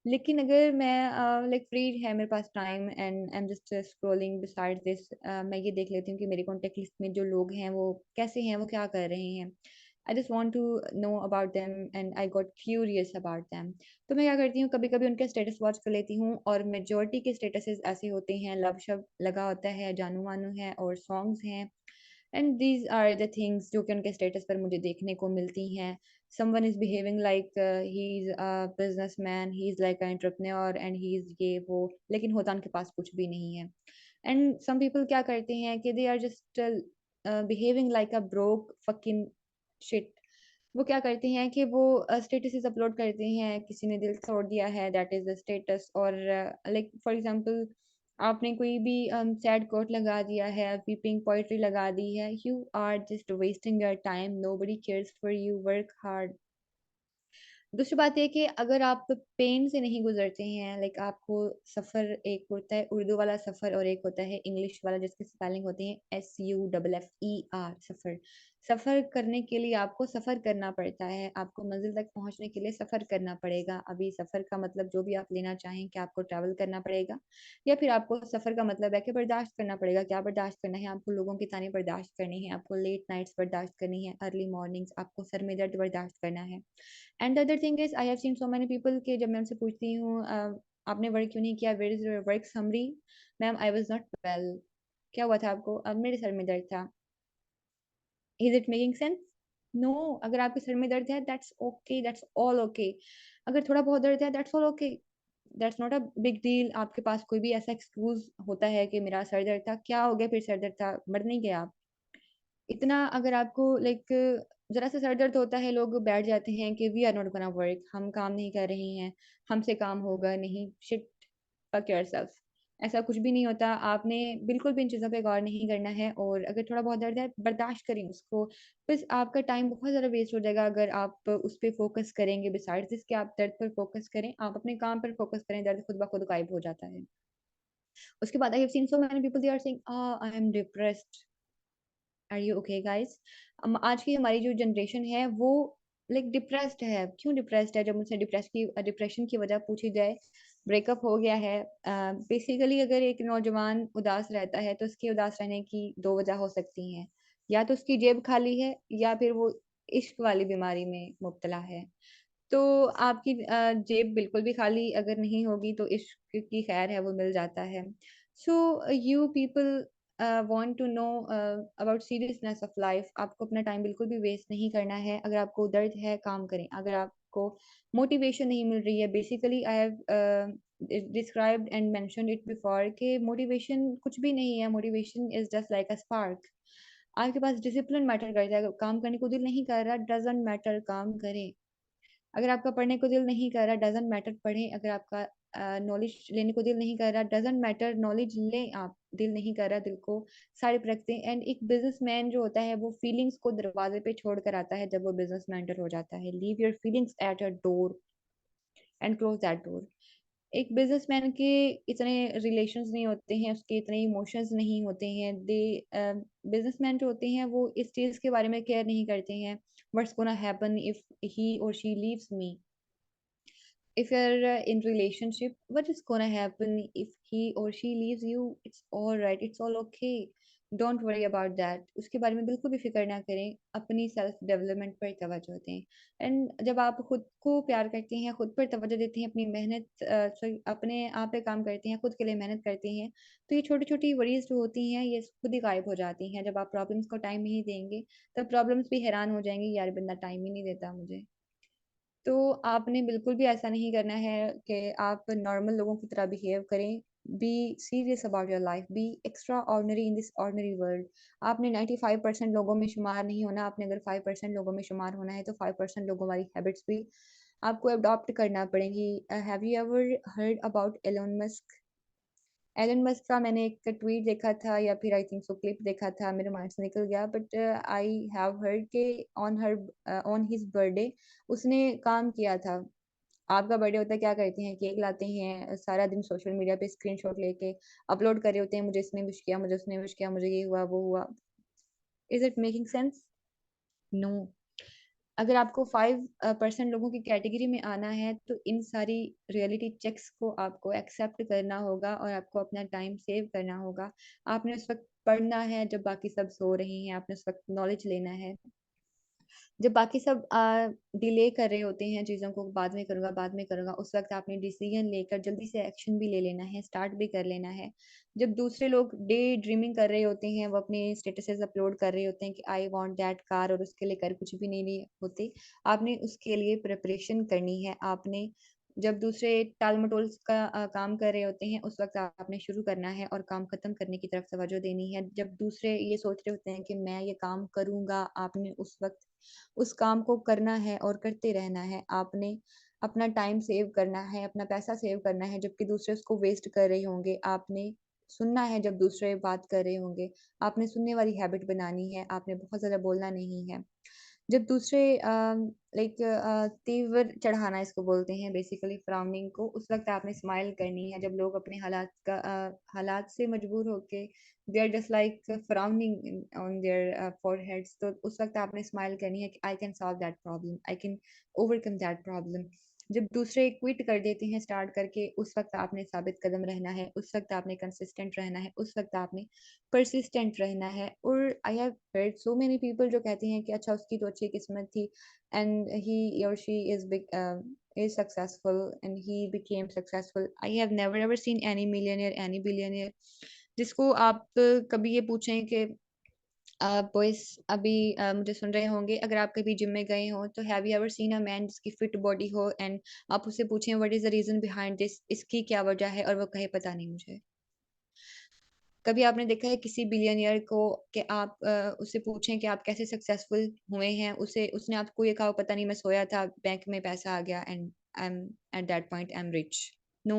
लेकिन अगर मैं लाइक फ्री है, मेरे पास time, and I am just scrolling beside this, मैं ये देख लेती हूँ कि मेरी कॉन्टैक्ट लिस्ट में जो लोग हैं वो कैसे हैं, वो क्या कर रहे हैं। I just want to know about them, and I got curious about them. तो मैं क्या करती हूँ, कभी कभी उनके स्टेटस वॉच कर लेती हूँ, और मेजोरिटी के स्टेटसेस ऐसे होते हैं, लव शब्द लगा होता है, जानू मानू है, और सॉन्ग्स हैं, and these are the things जो कि उनके स्टेटस पर मुझे देखने को मिलती हैं। Someone is behaving like he is a businessman, he is like a entrepreneur, and he is ये वो, लेकिन होता उनके पास कुछ भी नहीं है। एंड सम पीपल क्या करते हैं कि they are just behaving like a broke fucking shit. वो क्या करते हैं कि वो स्टेटसेस अपलोड करते हैं, किसी ने दिल तोड़ दिया है, दैट इज द स्टेटस, और लाइक फॉर एग्जांपल, आपने कोई भी सैड कोट लगा दिया है, वीपिंग पोइट्री लगा दी है, you are just wasting your time, nobody cares for you, work hard. दूसरी बात ये कि अगर आप पेन से नहीं गुजरते हैं, लाइक आपको सफ़र, एक होता है उर्दू वाला सफ़र और एक होता है इंग्लिश वाला, जिसके स्पेलिंग होते हैं SUFFER, सफ़र। सफ़र करने के लिए आपको सफ़र करना पड़ता है, आपको मंजिल तक पहुंचने के लिए सफ़र करना पड़ेगा। अभी सफ़र का मतलब जो भी आप लेना चाहें, कि आपको ट्रैवल करना पड़ेगा, या फिर आपको सफ़र का मतलब है कि बर्दाश्त करना पड़ेगा। क्या बर्दाश्त करना है? आपको लोगों की ताने बर्दाश्त करनी है, आपको लेट नाइट्स बर्दाश्त करनी है, अर्ली मॉर्निंग्स, आपको सर में दर्द बर्दाश्त करना है। And the other thing is, I have seen so many people कि जब मैं उनसे पूछती हूँ, आपने वर्क क्यों नहीं किया, where is your work summary? Ma'am, I was not well. क्या हुआ था आपको? अब मेरे सर में दर्द था। Is it making sense? No. अगर आपके सर में दर्द है, that's okay, that's all okay. अगर थोड़ा बहुत दर्द है, that's all okay, that's not a big deal. आपके पास कोई भी ऐसा एक्सक्यूज़ होता है कि मेरा सर दर्द था, क्या हो गया फिर सर दर्द था, मर नहीं गए आप? इतना अगर आपको लाइक ज़रा सा सर दर्द होता है, लोग बैठ जाते हैं कि we are not gonna work, हम काम नहीं कर रहे हैं, हमसे काम होगा नहीं, शिट, फक योरसेल्फ। ऐसा कुछ भी नहीं होता। आपने बिल्कुल भी इन चीज़ों पे गौर नहीं करना है, और अगर थोड़ा बहुत दर्द है, बर्दाश्त करें उसको। बस आपका टाइम बहुत ज़्यादा वेस्ट हो जाएगा अगर आप उस पे फ़ोकस करेंगे, बिसाइड्स दिस कि आप दर्द पर फ़ोकस करें, आप अपने काम पर फ़ोकस करें, दर्द खुद ब खुद गायब हो जाता है। उसके बाद I have seen so many people, they are saying, I am depressed. Are you okay guys? आज की हमारी जो जनरेशन है वो लाइक डिप्रेस्ड है। क्यों डिप्रेस्ड है? जब मुझसे डिप्रेशन की वजह पूछी जाए, ब्रेकअप हो गया है। बेसिकली अगर एक नौजवान उदास रहता है, तो उसके उदास रहने की दो वजह हो सकती हैं, या तो उसकी जेब खाली है, या फिर वो इश्क वाली बीमारी में मुब्तला है। तो आपकी जेब बिल्कुल भी खाली अगर नहीं होगी, तो इश्क की खैर है, वो मिल जाता है। So you people want to know about seriousness of life. आपको अपना टाइम बिल्कुल भी वेस्ट नहीं करना है। अगर आपको दर्द है, काम करें। अगर आपको मोटिवेशन नहीं मिल रही है, basically I have described and mentioned it before, कि मोटिवेशन कुछ भी नहीं है। Motivation is just like a spark. आपके पास डिसिप्लिन मैटर करता है, काम करने को दिल नहीं कर रहा, डज़न्ट मैटर, काम करें। अगर आपका पढ़ने को दिल नहीं कर रहा, डज़न्ट मैटर, पढ़ें। अगर आपका नॉलेज लेने को दिल नहीं कर रहा, डज़न्ट मैटर, नॉलेज लें आप। दिल नहीं कर रहा, दिल को साइड पे रख दें। एंड एक बिज़नेसमैन जो होता है, वो फीलिंग्स को दरवाज़े पे छोड़ कर आता है जब वो बिज़नेस में एंटर हो जाता है। Leave your feelings at a door and close that door. एक बिज़नेसमैन के इतने रिलेशंस नहीं होते हैं, उसके इतने इमोशंस नहीं होते हैं। बिज़नेसमैन जो होते हैं, वो इस चीज़ के बारे में केयर नहीं करते हैं, what's gonna happen if he और she leaves me. If you're in relationship, what is gonna happen if he or she leaves you? It's all right, it's all okay. Don't worry about that. उसके बारे में बिल्कुल भी फिक्र ना करें, अपनी सेल्फ डेवलपमेंट पर तवज्जो दें। एंड जब आप खुद को प्यार करते हैं, खुद पर तवज्जो देते हैं, अपनी मेहनत अपने आप पे काम करते हैं, खुद के लिए मेहनत करते हैं, तो ये छोटी-छोटी वरीज़ जो होती हैं, ये खुद ही गायब हो जाती हैं। जब आप प्रॉब्लम्स को टाइम नहीं देंगे, तब प्रॉब्लम्स भी हैरान हो जाएँगी, यार बंदा टाइम ही नहीं देता मुझे। तो आपने बिल्कुल भी ऐसा नहीं करना है कि आप नॉर्मल लोगों की तरह बिहेव करें। Be serious about your life, be extra ordinary in this ordinary world. आपने 95% लोगों में शुमार नहीं होना। आपने अगर 5% लोगों में शुमार होना है, तो 5% लोगों वाली हैबिट्स भी आपको अडॉप्ट करना पड़ेंगी। Have you ever heard about Elon Musk? Elon Musk का मैंने एक ट्वीट देखा था, या फिर आई थिंक सो क्लिप देखा था, मेरे माइंड से निकल गया, बट आई हैव हर्ड के ऑन हिज बर्थडे उसने काम किया था। आपका बर्थडे होता है, क्या करते हैं, केक लाते हैं, सारा दिन सोशल मीडिया पे स्क्रीनशॉट लेके अपलोड कर रहे होते हैं, मुझे इसने विश किया, मुझे उसने विश किया, मुझे ये हुआ वो हुआ। Is it making sense? No. अगर आपको 5% लोगों की कैटेगरी में आना है, तो इन सारी रियलिटी चेक्स को आपको एक्सेप्ट करना होगा और आपको अपना टाइम सेव करना होगा। आपने उस वक़्त पढ़ना है जब बाकी सब सो रहे हैं, आपने उस वक़्त नॉलेज लेना है। जब बाकी सब डिले कर रहे होते हैं चीज़ों को, बाद में करूँगा, उस वक़्त आपने डिसीज़न लेकर जल्दी से एक्शन भी ले लेना है, स्टार्ट भी कर लेना है। जब दूसरे लोग डे ड्रीमिंग कर रहे होते हैं, वो अपने स्टेटसेस अपलोड कर रहे होते हैं कि आई वांट दैट कार, और उसके लिए कर कुछ भी नहीं रही होते। आपने उसके लिए प्रिपरेशन करनी है। आपने जब दूसरे टाल-मटोल का काम कर रहे होते हैं, उस वक़्त आपने शुरू करना है और काम खत्म करने की तरफ तवज्जो देनी है। जब दूसरे ये सोच रहे होते हैं कि मैं ये काम करूँगा, आपने उस वक़्त उस काम को करना है और करते रहना है। आपने अपना टाइम सेव करना है, अपना पैसा सेव करना है, जबकि दूसरे उसको वेस्ट कर रहे होंगे। आपने सुनना है जब दूसरे बात कर रहे होंगे। आपने सुनने वाली हैबिट बनानी है, आपने बहुत ज़्यादा बोलना नहीं है। जब दूसरे तीव्र चढ़ाना इसको बोलते हैं बेसिकली फ्राउनिंग को, उस वक़्त आपने स्माइल करनी है। जब लोग अपने हालात से मजबूर होके they are just like frowning on their foreheads, तो उस वक़्त आपने स्माइल करनी है कि I can solve that problem, I can overcome that problem. जब दूसरे क्विट कर देते हैं स्टार्ट करके, उस वक़्त आपने साबित कदम रहना है, उस वक़्त आपने कंसिस्टेंट रहना है, उस वक़्त आपने परसिस्टेंट रहना है। और I have heard so many people जो कहते हैं कि अच्छा उसकी तो अच्छी किस्मत थी, एंड ही और she is successful and he became successful. I have never ever seen any millionaire, any billionaire जिसको आप कभी ये पूछें कि बॉयज अभी मुझे सुन रहे होंगे, अगर आप कभी जिम में गए हो, तो have you ever seen a man जिसकी फिट बॉडी हो, एंड आप उससे पूछें what is the reason behind this, इसकी क्या वजह है, और वो कहे पता नहीं मुझे। कभी आपने देखा है किसी बिलियनियर को कि आप उससे पूछें कि आप कैसे सक्सेसफुल हुए हैं, उसे उसने आपको ये कहा पता नहीं मैं सोया था, बैंक में पैसा आ गया and I am at that point I am rich. No,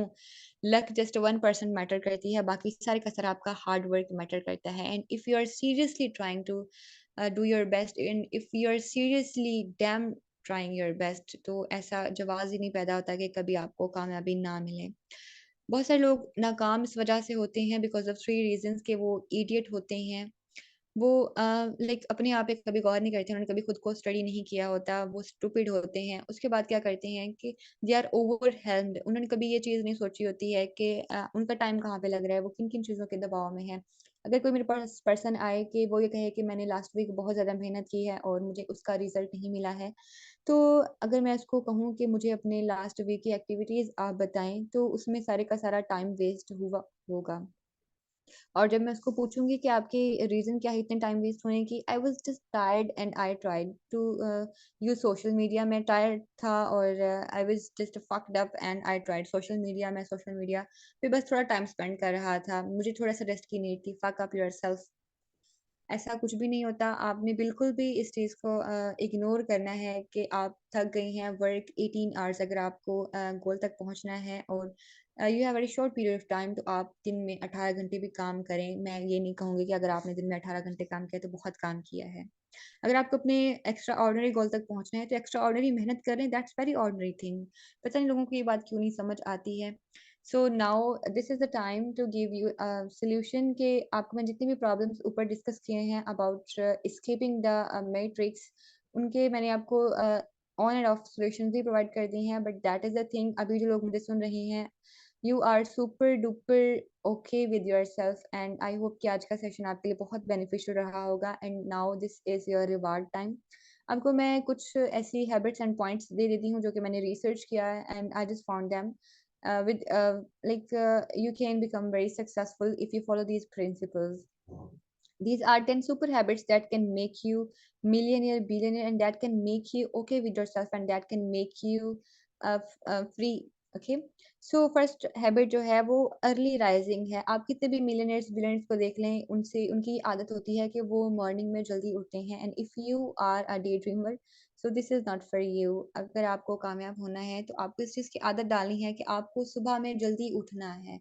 luck just 1% matter करती है, बाकी सारे का सारा आपका हार्ड वर्क मैटर करता है। And if you are seriously trying to do your best, and if you are seriously damn trying your best, तो ऐसा जवाब ही नहीं पैदा होता कि कभी आपको कामयाबी ना मिले। बहुत सारे लोग नाकाम इस वजह से होते हैं बिकॉज़ ऑफ 3 रीज़न्स कि वो इडियट होते हैं। वो लाइक अपने आप पे कभी गौर नहीं करते, उन्होंने कभी खुद को स्टडी नहीं किया होता, वो स्टूपिड होते हैं। उसके बाद क्या करते हैं कि दे आर ओवरवेल्म्ड, उन्होंने कभी ये चीज़ नहीं सोची होती है कि उनका टाइम कहाँ पे लग रहा है, वो किन-किन चीज़ों के दबाव में है। अगर कोई मेरे पास पर्सन आए कि वो ये कहे कि मैंने लास्ट वीक बहुत ज़्यादा मेहनत की है और मुझे उसका रिज़ल्ट नहीं मिला है, तो अगर मैं उसको कहूँ कि मुझे अपने लास्ट वीक की एक्टिविटीज़ आप बताएँ, तो उसमें सारे का सारा टाइम वेस्ट हुआ होगा। और जब मैं उसको पूछूँगी कि आपके रीज़न क्या है इतने टाइम वेस्ट होने की, I was just tired and I tried to use social media. मैं टायर्ड था और I was just fucked up and I tried social media. मैं सोशल मीडिया पे बस थोड़ा टाइम स्पेंड कर रहा था। मुझे थोड़ा-सा रेस्ट की नीड थी। फक अप योरसेल्फ ऐसा कुछ भी नहीं होता। आपने बिल्कुल भी इस चीज़ को इग्नोर करना है कि आप थक गई हैं। वर्क 18 आवर्स अगर आपको गोल तक पहुँचना है और you have very short period of time, तो आप दिन में 18 घंटे भी काम करें। मैं ये नहीं कहूँगी कि अगर आपने दिन में 18 घंटे काम किया तो बहुत काम किया है। अगर आपको अपने एक्स्ट्रा ऑर्डिनरी गोल तक पहुँचना है तो एक्स्ट्रा ऑर्डिनरी मेहनत करें, दैट्स वेरी ऑर्डिनरी थिंग। पता नहीं लोगों को ये बात क्यों नहीं समझ आती है। So now this is the time to give you solution के आपको मैं जितनी भी प्रॉब्लम्स ऊपर डिस्कस किए हैं अबाउट एस्केपिंग द मैट्रिक्स, उनके मैंने आपको ऑन एंड ऑफ सॉल्यूशंस भी प्रोवाइड कर दिए हैं। But that is the thing, अभी जो लोग मुझे सुन रहे हैं, you are super duper okay with yourself and I hope कि आज का सेशन आपके लिए बहुत बेनिफिशियल रहा होगा। And now this is your reward time. आपको मैं कुछ ऐसी हैबिट्स एंड पॉइंट्स दे देती हूँ जो कि मैंने रिसर्च किया है and I just found them with like you can become very successful if you follow these principles. These are 10 super habits that can make you millionaire, billionaire, and that can make you okay with yourself and that can make you free. Okay, so first habit जो है वो early rising है। आप कितने भी millionaires billionaires को देख लें, उनसे उनकी आदत होती है कि वो मॉर्निंग में जल्दी उठते हैं। And if you are a day dreamer, so this is not for you. अगर आपको कामयाब होना है तो आपको इस चीज़ की आदत डालनी है कि आपको सुबह में जल्दी उठना है।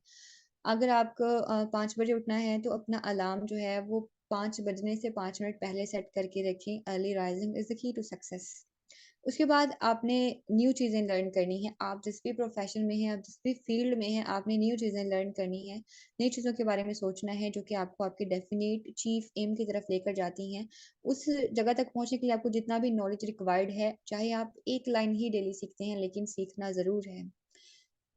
अगर आपको 5 बजे उठना है तो अपना अलार्म जो है वो 5 बजने से 5 मिनट पहले सेट करके रखें। Early rising is the key to success. उसके बाद आपने न्यू चीज़ें लर्न करनी है। आप जिस भी प्रोफ़ेशन में हैं, आप जिस भी फ़ील्ड में हैं, आपने न्यू चीज़ें लर्न करनी है। नई चीज़ों के बारे में सोचना है जो कि आपको आपके डेफ़िनेट चीफ़ एम की तरफ लेकर जाती हैं। उस जगह तक पहुँचने के लिए आपको जितना भी नॉलेज रिक्वायर्ड है, चाहे आप एक लाइन ही डेली सीखते हैं, लेकिन सीखना ज़रूर है।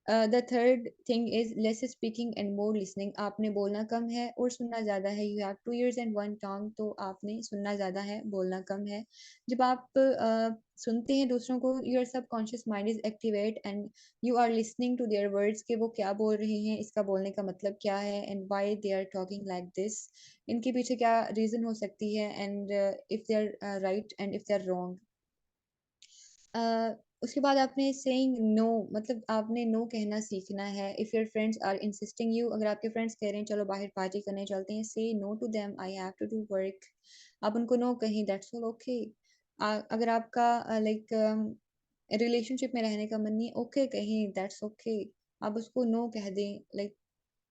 The third thing is less speaking and more listening. आपने बोलना कम है और सुनना ज़्यादा है। यू हैव 2 ईयर्स एंड 1 टंग, तो आपने सुनना ज़्यादा है, बोलना कम है। जब आप सुनते हैं दूसरों को, your subconscious mind is activate and you are listening to their words कि वो क्या बोल रहे हैं, इसका बोलने का मतलब क्या है and why they are talking like this. इनके पीछे क्या रीज़न हो सकती है and if they are right and if they are wrong. Uh, उसके बाद आपने सेइंग नो, मतलब आपने नो कहना सीखना है। If your friends are insisting you, अगर आपके फ्रेंड्स कह रहे हैं चलो बाहर पार्टी करने चलते हैं, say no to them, I have to do work. आप उनको नो कहें, दैट्स ऑल ओके। अगर आपका लाइक रिलेशनशिप में रहने का मन नहीं है, ओके कहें, दैट्स ओके। आप उसको नो कह दें, लाइक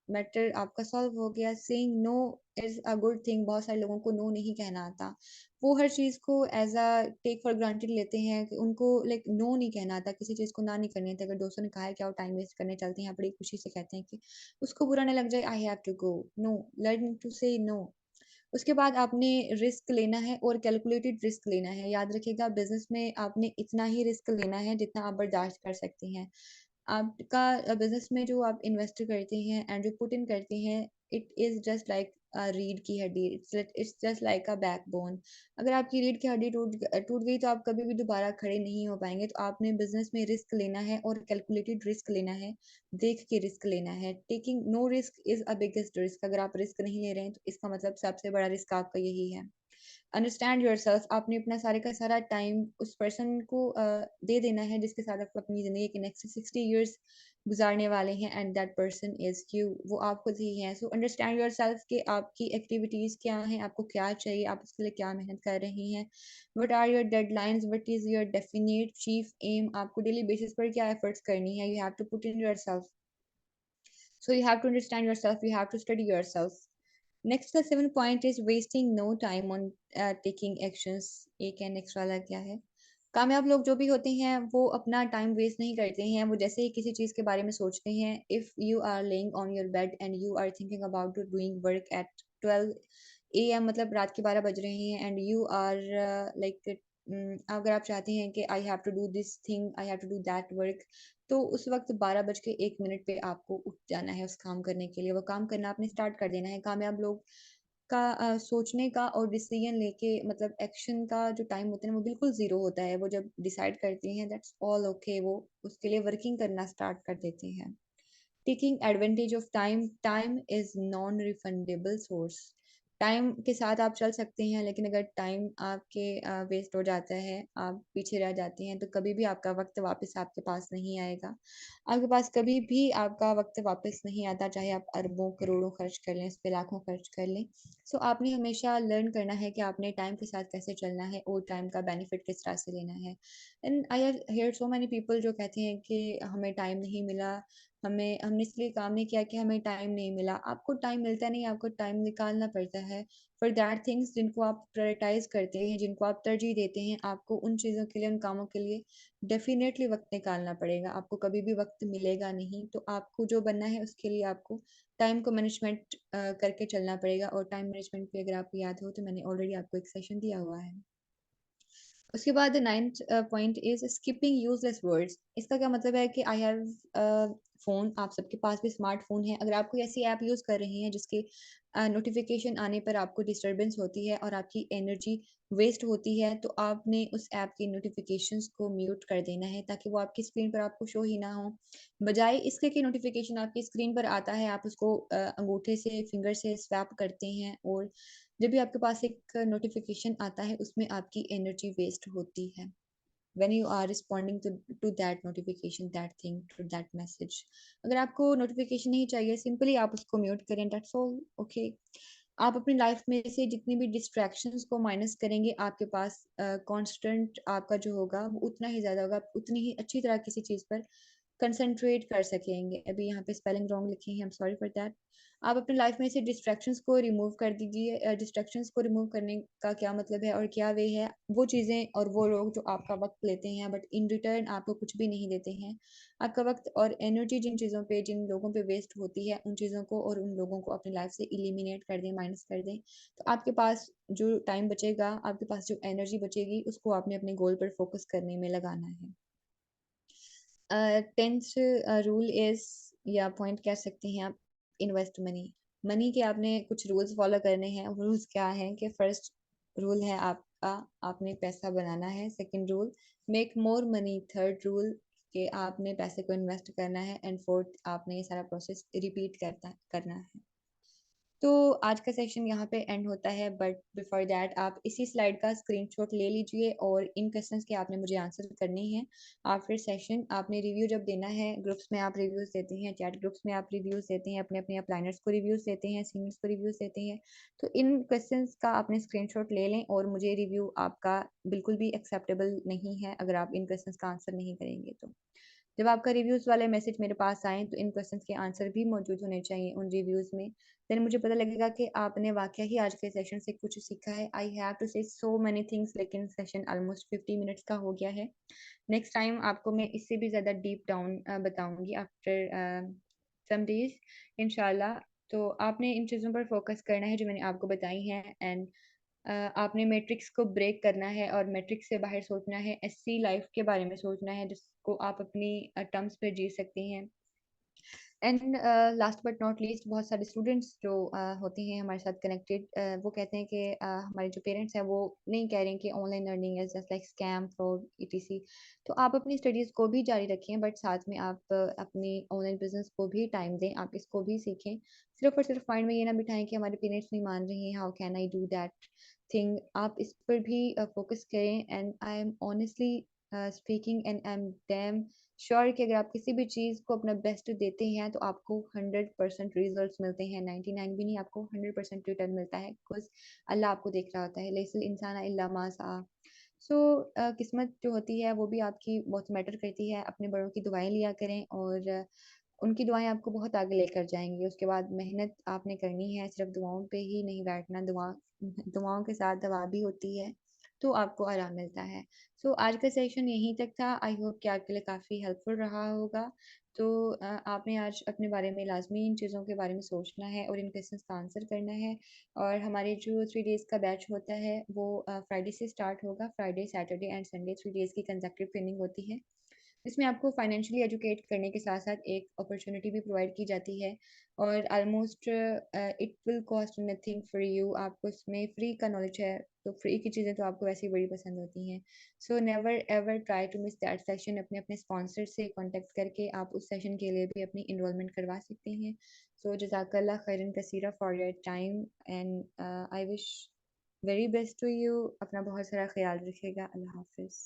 मैटर आपका सॉल्व हो गया। Saying no is a good thing. बहुत सारे लोगों को नो नहीं कहना आता। वो हर चीज़ को as a take for granted लेते हैं कि उनको लाइक नो नहीं कहना आता, किसी चीज़ को ना नहीं करनी आती। अगर दोस्तों ने कहा है कि आओ टाइम वेस्ट करने चलते हैं, बड़ी खुशी से कहते हैं कि उसको बुरा ना लग जाए, I have to go. No, learn to say no. उसके बाद आपने रिस्क लेना है और कैलकुलेटेड रिस्क लेना है। याद रखिएगा, बिज़नेस में आपने इतना ही रिस्क लेना है जितना आप बर्दाश्त कर सकती हैं। आपका बिज़नेस में जो आप इन्वेस्ट करते हैं एंड जो पुट इन करते हैं, इट इज़ जस्ट लाइक रीढ़ की हड्डी, it's just like a backbone. अगर आपकी रीढ़ की हड्डी टूट गई तो आप कभी भी दोबारा खड़े नहीं हो पाएँगे। तो आपने बिज़नेस में रिस्क लेना है और कैलकुलेटेड रिस्क लेना है, देख के रिस्क लेना है। Taking no risk is a biggest risk. अगर आप रिस्क नहीं ले रहे हैं तो इसका मतलब सबसे बड़ा रिस्क आपका यही है। Understand yourself. आपने अपना सारे का सारा टाइम उस पर्सन को दे देना है जिसके साथ आप अपनी ज़िंदगी के नेक्स्ट 60 इयर्स गुज़ारने वाले हैं and that person is you. वो आप खुद ही हैं। सो अंडरस्टैंड योरसेल्फ कि आपकी एक्टिविटीज़ क्या हैं, आपको क्या चाहिए, आप उसके लिए क्या मेहनत कर रही हैं। What are your deadlines, what is your definite chief aim, आपको डेली बेसिस पर क्या एफर्ट्स करनी है। You have to put in yourself. So you have to understand yourself, you have to study yourself. Next, the seventh point is wasting no time on taking actions. एक and extra लग गया है। कामयाब लोग जो भी होते हैं वो अपना टाइम वेस्ट नहीं करते हैं। वो जैसे ही किसी चीज़ के बारे में सोचते हैं, if you are laying on your bed and you are thinking about doing work at 12 AM, मतलब रात के 12 बज रहे हैं एंड यू आर लाइक अगर आप चाहते हैं कि I have to do this thing, I have to do that work, तो उस वक़्त 12 बज के 1 मिनट पे आपको उठ जाना है उस काम करने के लिए। वो काम करना आपने स्टार्ट कर देना है। कामयाब लोग का सोचने का और डिसीज़न लेके मतलब एक्शन का जो टाइम होता है ना, वो बिल्कुल ज़ीरो होता है। वो जब डिसाइड करते हैं दैट्स ऑल ओके, वो उसके लिए वर्किंग करना स्टार्ट कर देते हैं। Taking advantage of time, time is non refundable source. Time के साथ आप चल सकते हैं, लेकिन अगर टाइम आपके वेस्ट हो जाता है, आप पीछे रह जाते हैं, तो कभी भी आपका वक़्त वापस आपके पास नहीं आएगा। आपके पास कभी भी आपका वक़्त वापस नहीं आता, चाहे आप अरबों, करोड़ों खर्च कर लें, इस पे लाखों खर्च कर लें। सो आपने हमेशा लर्न करना है कि आपने टाइम के साथ कैसे चलना है और टाइम का बेनिफिट किस तरह से लेना है। And I have heard so many people जो कहते हैं कि हमें टाइम नहीं मिला, हमने इसलिए काम नहीं किया कि हमें टाइम नहीं मिला। आपको टाइम मिलता नहीं, आपको टाइम निकालना पड़ता है फॉर दैट थिंग्स जिनको आप प्रायोरिटाइज़ करते हैं, जिनको आप तरजीह देते हैं, आपको उन चीज़ों के लिए, उन कामों के लिए डेफ़िनेटली वक़्त निकालना पड़ेगा। आपको कभी भी वक़्त मिलेगा नहीं, तो आपको जो बनना है उसके लिए आपको टाइम को मैनेजमेंट करके चलना पड़ेगा। और टाइम मैनेजमेंट पे अगर आपको याद हो तो मैंने ऑलरेडी आपको एक सेशन दिया हुआ है। उसके बाद 9th point is skipping useless words. इसका क्या मतलब है कि आई हैव फ़ोन, आप सबके पास भी स्मार्टफ़ोन है। अगर आप कोई ऐसी ऐप यूज़ कर रहे हैं जिसके नोटिफ़िकेशन आने पर आपको डिस्टर्बेंस होती है और आपकी एनर्जी वेस्ट होती है, तो आपने उस ऐप की नोटिफ़िकेशंस को म्यूट कर देना है ताकि वो आपकी स्क्रीन पर आपको शो ही ना हो। बजाय इसके कि नोटिफ़िकेशन आपकी स्क्रीन पर आता है, आप उसको अंगूठे से, फिंगर से स्वैप करते हैं, और जब भी आपके पास एक नोटिफिकेशन आता है उसमें आपकी एनर्जी वेस्ट होती है when you are responding to that notification, that thing, to that message. अगर आपको नोटिफिकेशन नहीं चाहिए, सिंपली आप उसको म्यूट करें, दैट्स ऑल। ओके, आप अपनी लाइफ में से जितनी भी डिस्ट्रैक्शंस को माइनस करेंगे, आपके पास कांस्टेंट आपका जो होगा वो उतना ही ज़्यादा होगा, आप उतनी ही अच्छी तरह किसी चीज़ पर कंसंट्रेट कर सकेंगे। अभी यहाँ पे स्पेलिंग रॉन्ग लिखी है, I am sorry for that. आप अपनी लाइफ में से डिस्ट्रैक्शंस को रिमूव कर दीजिए। डिस्ट्रैक्शंस को रिमूव करने का क्या मतलब है और क्या वे है? वो चीज़ें और वो लोग जो आपका वक़्त लेते हैं बट इन रिटर्न आपको कुछ भी नहीं देते हैं। आपका वक़्त और एनर्जी जिन चीज़ों पे, जिन लोगों पे वेस्ट होती है, उन चीज़ों को और उन लोगों को अपनी लाइफ से एलिमिनेट कर दें, माइनस कर दें। तो आपके पास जो टाइम बचेगा, आपके पास जो एनर्जी बचेगी, उसको आपने अपने गोल पर फ़ोकस करने में लगाना है। 10th रूल इज़, या पॉइंट कह सकते हैं आप, इन्वेस्ट मनी। मनी के आपने कुछ रूल्स फॉलो करने हैं। रूल्स क्या हैं कि फर्स्ट रूल है आपका, आपने पैसा बनाना है। Second rule, make more money. Third rule, कि आपने पैसे को इन्वेस्ट करना है। एंड फोर्थ, आपने ये सारा प्रोसेस रिपीट करना है। तो आज का सेशन यहाँ पे एंड होता है, बट बिफोर दैट आप इसी स्लाइड का स्क्रीनशॉट ले लीजिए और इन क्वेश्चंस के आपने मुझे आंसर करने हैं। आफ्टर सेशन आपने रिव्यू जब देना है, ग्रुप्स में आप रिव्यूज़ देते हैं, चैट ग्रुप्स में आप रिव्यूज़ देते हैं, अपने अपने अप्लाइनर्स को रिव्यूज़ देते हैं, सीनियर्स को रिव्यूज़ देते हैं। तो इन क्वेश्चंस का आपने स्क्रीनशॉट ले लें, और मुझे रिव्यू आपका बिल्कुल भी एक्सेप्टेबल नहीं है अगर आप इन क्वेश्चंस का आंसर नहीं करेंगे तो। जब आपका रिव्यूज़ वाले मैसेज मेरे पास आएँ, तो इन क्वेश्चंस के आंसर भी मौजूद होने चाहिए उन रिव्यूज़ में। देन मुझे पता लगेगा कि आपने वाक़या ही आज के सेशन से कुछ सीखा है। आई हैव टू से सो मेनी थिंग्स, लेकिन सेशन ऑलमोस्ट 50 मिनट्स का हो गया है। नेक्स्ट टाइम आपको मैं इससे भी ज़्यादा डीप डाउन बताऊँगी आफ्टर सम डेज़ इंशाल्लाह। तो आपने इन चीज़ों पर फ़ोकस करना है जो मैंने आपको बताई हैं। एंड आपने मैट्रिक्स को ब्रेक करना है और मैट्रिक्स से बाहर सोचना है, ऐसी लाइफ़ के बारे में सोचना है जिसको आप अपनी टर्म्स पे जी सकते हैं। And last but not least, बहुत सारे स्टूडेंट्स जो होते हैं हमारे साथ कनेक्टेड, वो कहते हैं कि हमारे जो पेरेंट्स हैं वो नहीं कह रहे हैं कि online learning is just like scam fraud etc. तो आप अपनी स्टडीज़ को भी जारी रखें, बट साथ में आप अपनी ऑनलाइन बिजनेस को भी टाइम दें, आप इसको भी सीखें। सिर्फ और सिर्फ माइंड में ये ना बिठाएं कि हमारे पेरेंट्स नहीं मान रहे हैं, how can I do that thing. आप इस पर भी फोकस करें। And I am honestly speaking and I am damn sure कि अगर आप किसी भी चीज़ को अपना बेस्ट देते हैं तो आपको 100% रिजल्ट्स मिलते हैं। 99 भी नहीं, आपको 100% रिटर्न मिलता है, बिकॉज अल्लाह आपको देख रहा होता है। लेकिन इंसान इल्ला मा सआ। सो किस्मत जो होती है वो भी आपकी बहुत मैटर करती है। अपने बड़ों की दुआएं लिया करें, और उनकी दुआएं आपको बहुत आगे लेकर जाएंगी। उसके बाद मेहनत आपने करनी है, सिर्फ दुआओं पे ही नहीं बैठना। दुआओं के साथ दवा भी होती है, तो आपको आराम मिलता है। सो आज का सेशन यहीं तक था। आई होप कि आपके लिए काफ़ी हेल्पफुल रहा होगा। तो आपने आज अपने बारे में लाजमी इन चीज़ों के बारे में सोचना है और इन क्वेश्चंस का आंसर करना है। और हमारे जो 3 डेज़ का बैच होता है वो फ्राइडे से स्टार्ट होगा। Friday, Saturday and Sunday 3 days की कंसेक्टिव ट्रेनिंग होती है। इसमें आपको फाइनेंशियली एजुकेट करने के साथ-साथ एक अपॉर्च्युनिटी भी प्रोवाइड की जाती है, और almost it will cost nothing for you. आपको इसमें फ्री का नॉलेज है, तो फ्री की चीज़ें तो आपको वैसे ही बड़ी पसंद होती हैं। So never ever try to miss that session. अपने अपने स्पॉन्सर से कॉन्टेक्ट करके आप उस सेशन के लिए भी अपनी इन्वॉल्वमेंट करवा सकते हैं। सो जज़ाकल्लाह खैरन कसीरा for your time and I wish very best to you. अपना बहुत सारा ख्याल रखिएगा। अल्लाह हाफिज़।